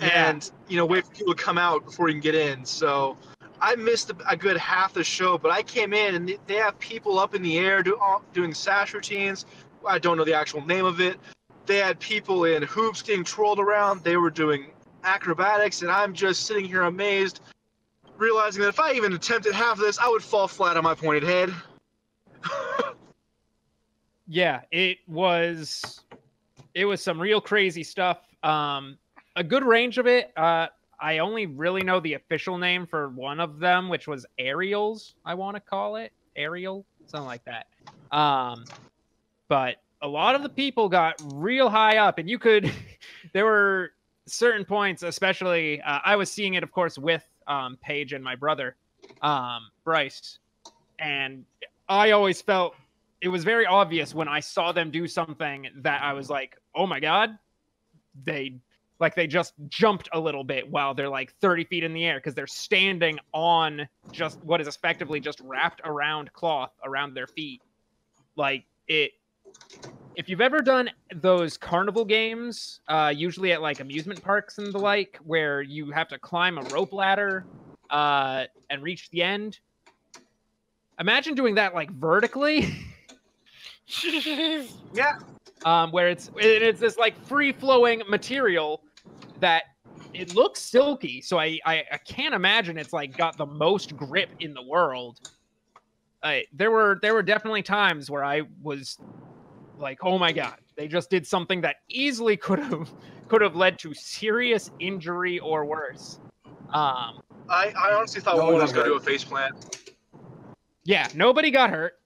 and wait for people to come out before you can get in. So I missed a good half the show, but I came in and they have people up in the air doing sash routines. I don't know the actual name of it. They had people in hoops getting twirled around. They were doing acrobatics, and I'm just sitting here amazed, realizing that if I even attempted half of this, I would fall flat on my pointed head. Yeah, it was some real crazy stuff. A good range of it. I only really know the official name for one of them, which was Aerials, I want to call it. Aerial, something like that. But a lot of the people got real high up, and there were certain points, especially, I was seeing it, of course, with Paige and my brother, Bryce, and I always felt it was very obvious when I saw them do something that I was like, oh my God, they just jumped a little bit while they're 30 feet in the air because they're standing on just what is effectively just wrapped around cloth around their feet. If you've ever done those carnival games, usually at amusement parks and the like, where you have to climb a rope ladder and reach the end, imagine doing that vertically. Yeah. Where it's this free-flowing material that it looks silky, so I can't imagine it's got the most grip in the world. there were definitely times where I was like, oh my god, they just did something that easily could have led to serious injury or worse. I honestly thought No one one was got going to do a hurt. face plant. Yeah, nobody got hurt.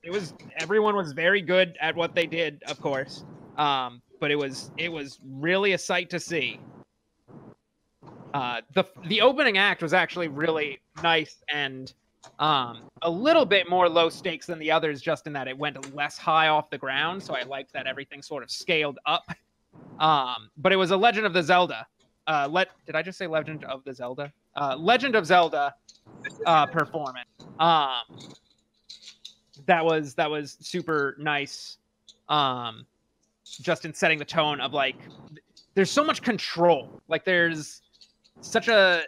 Everyone was very good at what they did, of course. But it was really a sight to see. The opening act was actually really nice and a little bit more low stakes than the others, just in that it went less high off the ground. So I liked that everything sort of scaled up. But it was a Legend of the Zelda. Did I just say Legend of the Zelda? Legend of Zelda performance. That was super nice. Just in setting the tone of like, there's so much control. Like there's such a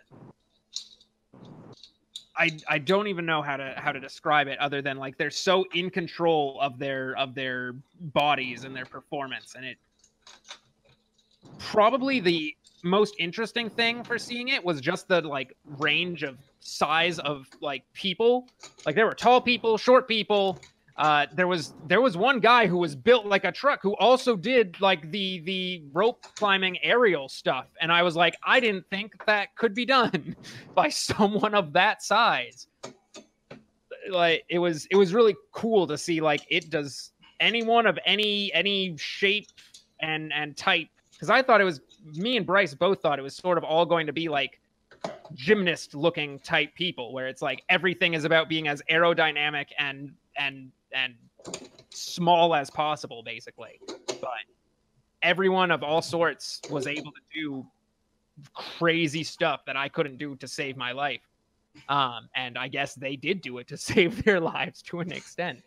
I don't even know how to describe it other than like they're so in control of their bodies and their performance, and it probably the most interesting thing for seeing it was just the like range of size of like people. Like there were tall people, short people. There was one guy who was built like a truck who also did like the rope climbing aerial stuff, and I was like, I didn't think that could be done by someone of that size. Like it was really cool to see like it does anyone of any shape and type, because I thought it was, me and Bryce both thought it was sort of all going to be like gymnast looking type people, where it's like everything is about being as aerodynamic and small as possible, basically. But everyone of all sorts was able to do crazy stuff that I couldn't do to save my life. And I guess they did do it to save their lives to an extent.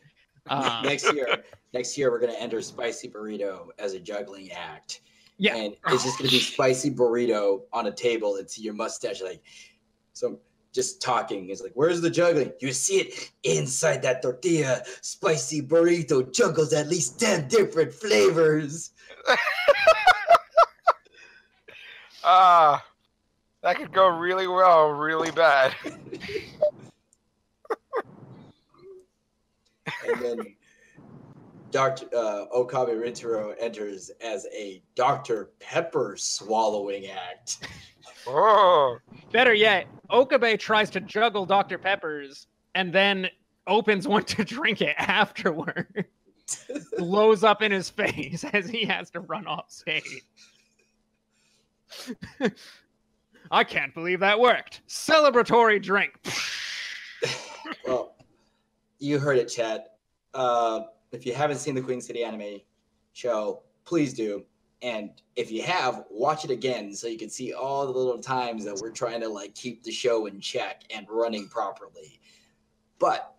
Next year we're gonna enter Spicy Burrito as a juggling act. Yeah. And it's just gonna be Spicy Burrito on a table. It's your mustache, like so. Just talking is like, where's the juggling? You see it inside that tortilla. Spicy Burrito juggles at least 10 different flavors. That could go really well, really bad. And then Dr. Okabe Rintaro enters as a Dr. Pepper swallowing act. Oh. Better yet, Okabe tries to juggle Dr. Peppers and then opens one to drink it afterward. Blows up in his face as he has to run off stage. I can't believe that worked. Celebratory drink. Well, you heard it, chat. If you haven't seen the Queen City Anime show, please do. And if you have, watch it again so you can see all the little times that we're trying to like keep the show in check and running properly. But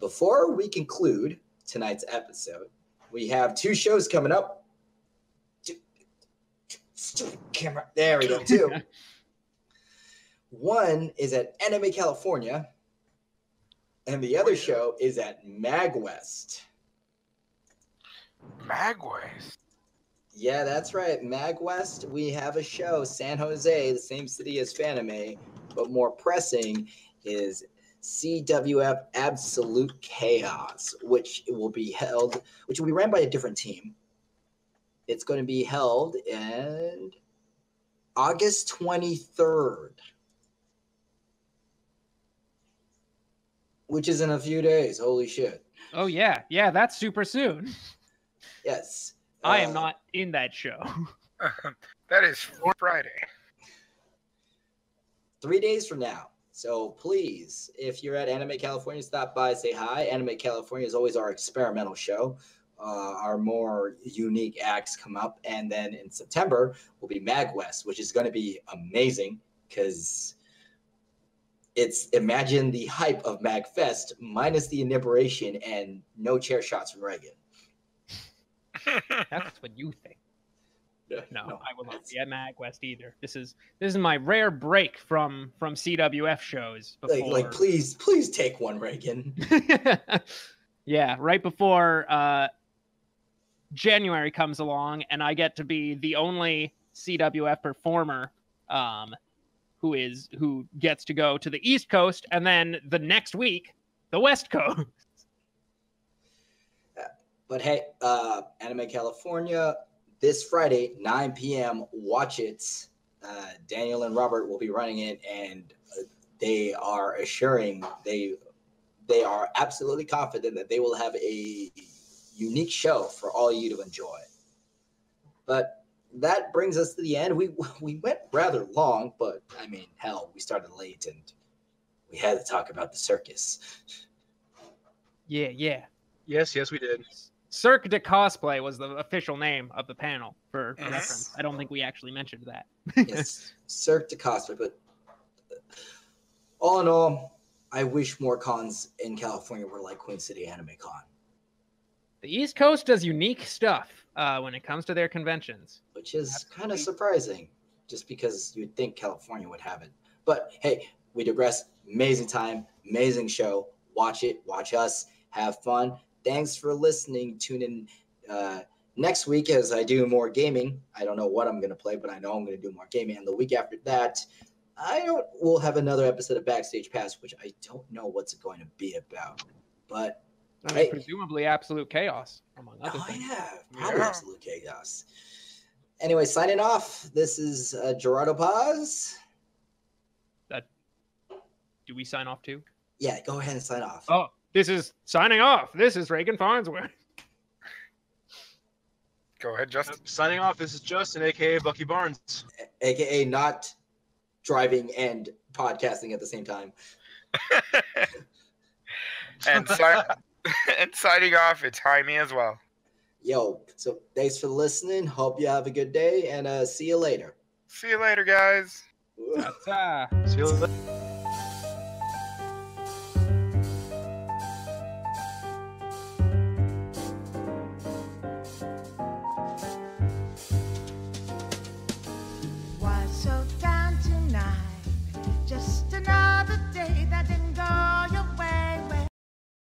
before we conclude tonight's episode, we have two shows coming up. Stupid camera. There we go. Two. One is at Anime California, and the other show is at MagWest. MagWest? Yeah, that's right. MagWest, we have a show. San Jose, the same city as Fanime, but more pressing, is Cwf Absolute Chaos, which will be ran by a different team. It's going to be held in August 23rd, which is in a few days. Holy shit. Oh, yeah. Yeah, that's super soon. Yes. I am not in that show. That is Friday. 3 days from now. So please, if you're at Anime California, stop by, say hi. Anime California is always our experimental show. Our more unique acts come up. And then in September will be MagWest, which is going to be amazing because imagine the hype of MagFest minus the inebriation and no chair shots from Reagan. That's what you think. No, I will not be at MagWest either. This is my rare break from CWF shows. Before... Like please take one, Reagan. Yeah, right before January comes along, and I get to be the only CWF performer who gets to go to the East Coast, and then the next week the West Coast. But hey, Anime California, this Friday, 9 p.m., watch it. Daniel and Robert will be running it, and they are assuring, they are absolutely confident that they will have a unique show for all you to enjoy. But that brings us to the end. We went rather long, but I mean, hell, we started late and we had to talk about the circus. Yeah. Yes, we did. Cirque de Cosplay was the official name of the panel for reference. I don't think we actually mentioned that. Yes, Cirque de Cosplay. But all in all, I wish more cons in California were like Queen City Anime Con. The East Coast does unique stuff when it comes to their conventions. Which is kind of surprising, just because you'd think California would have it. But hey, we digress. Amazing time, amazing show. Watch it, watch us, have fun. Thanks for listening. Tune in next week as I do more gaming. I don't know what I'm going to play, but I know I'm going to do more gaming. And the week after that, we'll have another episode of Backstage Pass, which I don't know what's it going to be about. But hey, presumably Absolute Chaos, among other things. Yeah, probably Absolute Chaos. Anyway, signing off. This is Gerardo Paz. Do we sign off too? Yeah, go ahead and sign off. Oh, this is signing off. This is Reagan Farnsworth. Go ahead, Justin. Signing off. This is Justin, aka Bucky Barnes, aka not driving and podcasting at the same time. and signing off, it's Jaime as well. Yo, so thanks for listening. Hope you have a good day, and see you later. See you later, guys. Ta-ta. See you later.